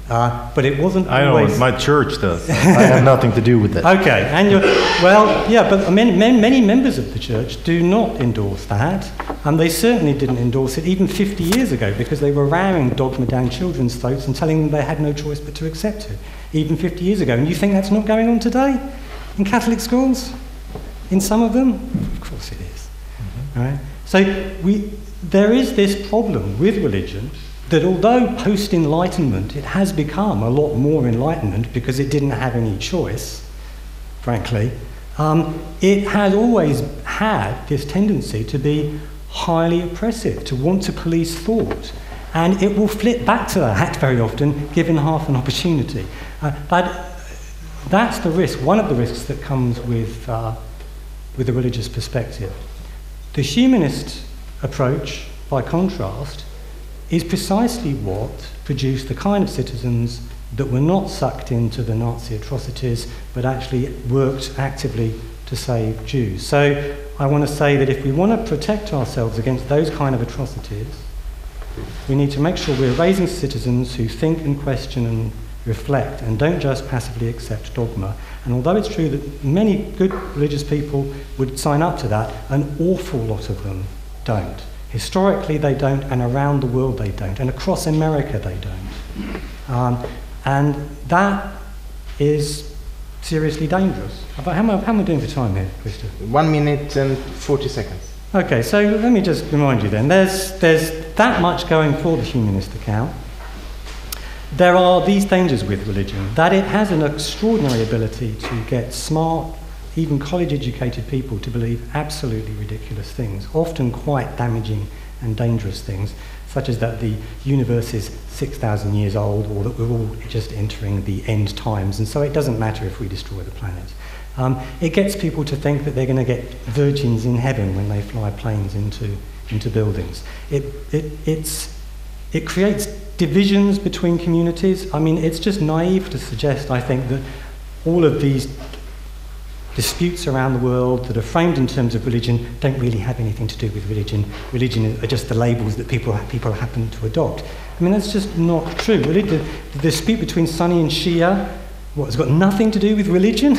But it wasn't always... I don't. My church does. I have nothing to do with it. Okay. And but many members of the church do not endorse that, and they certainly didn't endorse it even 50 years ago, because they were ramming dogma down children's throats and telling them they had no choice but to accept it, even 50 years ago. And you think that's not going on today in Catholic schools? In some of them? Of course it is. Mm-hmm. Right? So there is this problem with religion, that although post-Enlightenment it has become a lot more enlightenment because it didn't have any choice, frankly, it has always had this tendency to be highly oppressive, to want to police thought. And it will flip back to that very often, given half an opportunity. But that's the risk, one of the risks that comes with a religious perspective. The humanist approach, by contrast, is precisely what produced the kind of citizens that were not sucked into the Nazi atrocities, but actually worked actively to save Jews. So I want to say that if we want to protect ourselves against those kind of atrocities, we need to make sure we're raising citizens who think and question and reflect and don't just passively accept dogma. And although it's true that many good religious people would sign up to that, an awful lot of them don't. Historically they don't, and around the world they don't, and across America they don't. And that is seriously dangerous. How am I doing for time here, Christoph? 1 minute and 40 seconds. Okay, so let me just remind you then, there's that much going for the humanist account. There are these dangers with religion, that it has an extraordinary ability to get smart, even college-educated people to believe absolutely ridiculous things, often quite damaging and dangerous things, such as that the universe is 6,000 years old, or that we're all just entering the end times, and so it doesn't matter if we destroy the planet. It gets people to think that they're going to get virgins in heaven when they fly planes into buildings. It creates divisions between communities. I mean, it's just naive to suggest, I think, that all of these disputes around the world that are framed in terms of religion don't really have anything to do with religion. Religion are just the labels that people happen to adopt. I mean, that's just not true. The dispute between Sunni and Shia, it's got nothing to do with religion?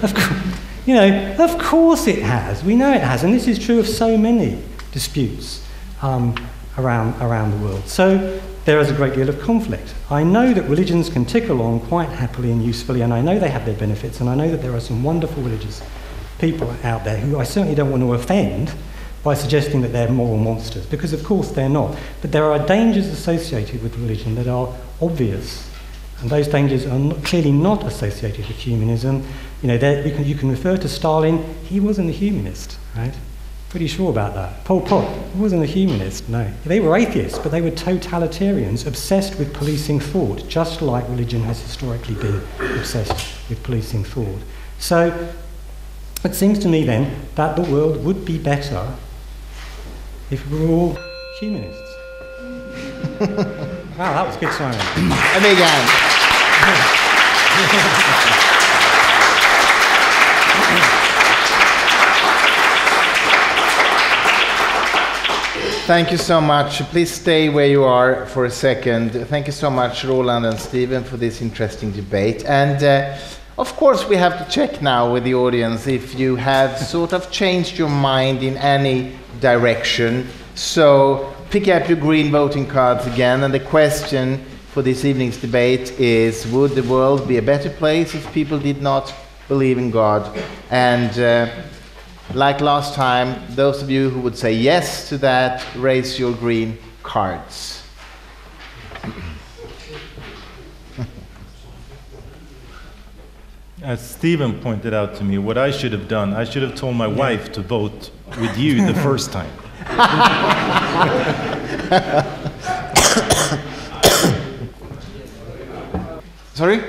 Of course it has. We know it has, and this is true of so many disputes around the world. So there is a great deal of conflict. I know that religions can tick along quite happily and usefully, and I know they have their benefits, and I know that there are some wonderful religious people out there who I certainly don't want to offend by suggesting that they're moral monsters, because of course they're not. But there are dangers associated with religion that are obvious, and those dangers are clearly not associated with humanism. You can refer to Stalin. He wasn't a humanist, right? Pretty sure about that. Pol Pot wasn't a humanist, no. They were atheists, but they were totalitarians obsessed with policing thought, just like religion has historically been obsessed with policing thought. So it seems to me then that the world would be better if we were all humanists. Wow, that was good, Simon. A big hand. Thank you so much. Please stay where you are for a second. Thank you so much, Roland and Stephen, for this interesting debate. And of course, we have to check now with the audience if you have sort of changed your mind in any direction. So pick up your green voting cards again. And the question for this evening's debate is, would the world be a better place if people did not believe in God? And like last time, those of you who would say yes to that, raise your green cards. As Stephen pointed out to me, what I should have done, I should have told my wife to vote with you the first time. Sorry?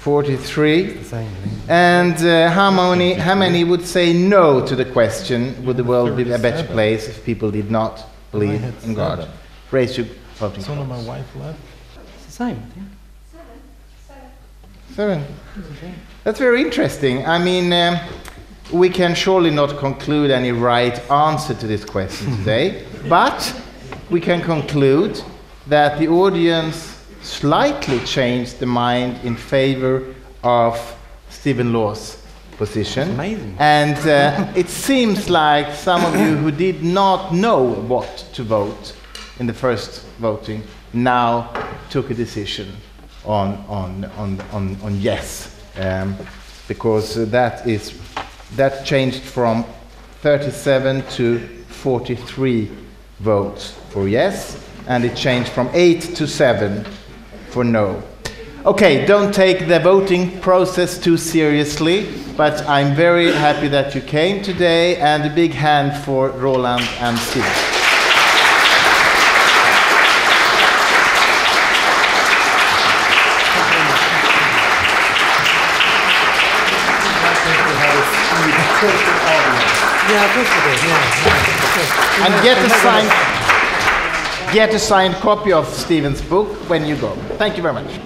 43. And how many would say no to the question, would the world be a better place if people did not believe in God? Raise your voting cards. Some of my wife left. It's the same, I think. 7. That's very interesting. I mean, we can surely not conclude any right answer to this question today, but we can conclude that the audience slightly changed the mind in favor of Stephen Law's position. Amazing. And it seems like some of you who did not know what to vote in the first voting now took a decision on yes, because that changed from 37 to 43 votes for yes, and it changed from 8 to 7 for no. Okay, don't take the voting process too seriously, but I'm very happy that you came today, and a big hand for Roland and Stephen. Yeah, of course we did. Yeah. And get a signed copy of Stephen's book when you go. Thank you very much.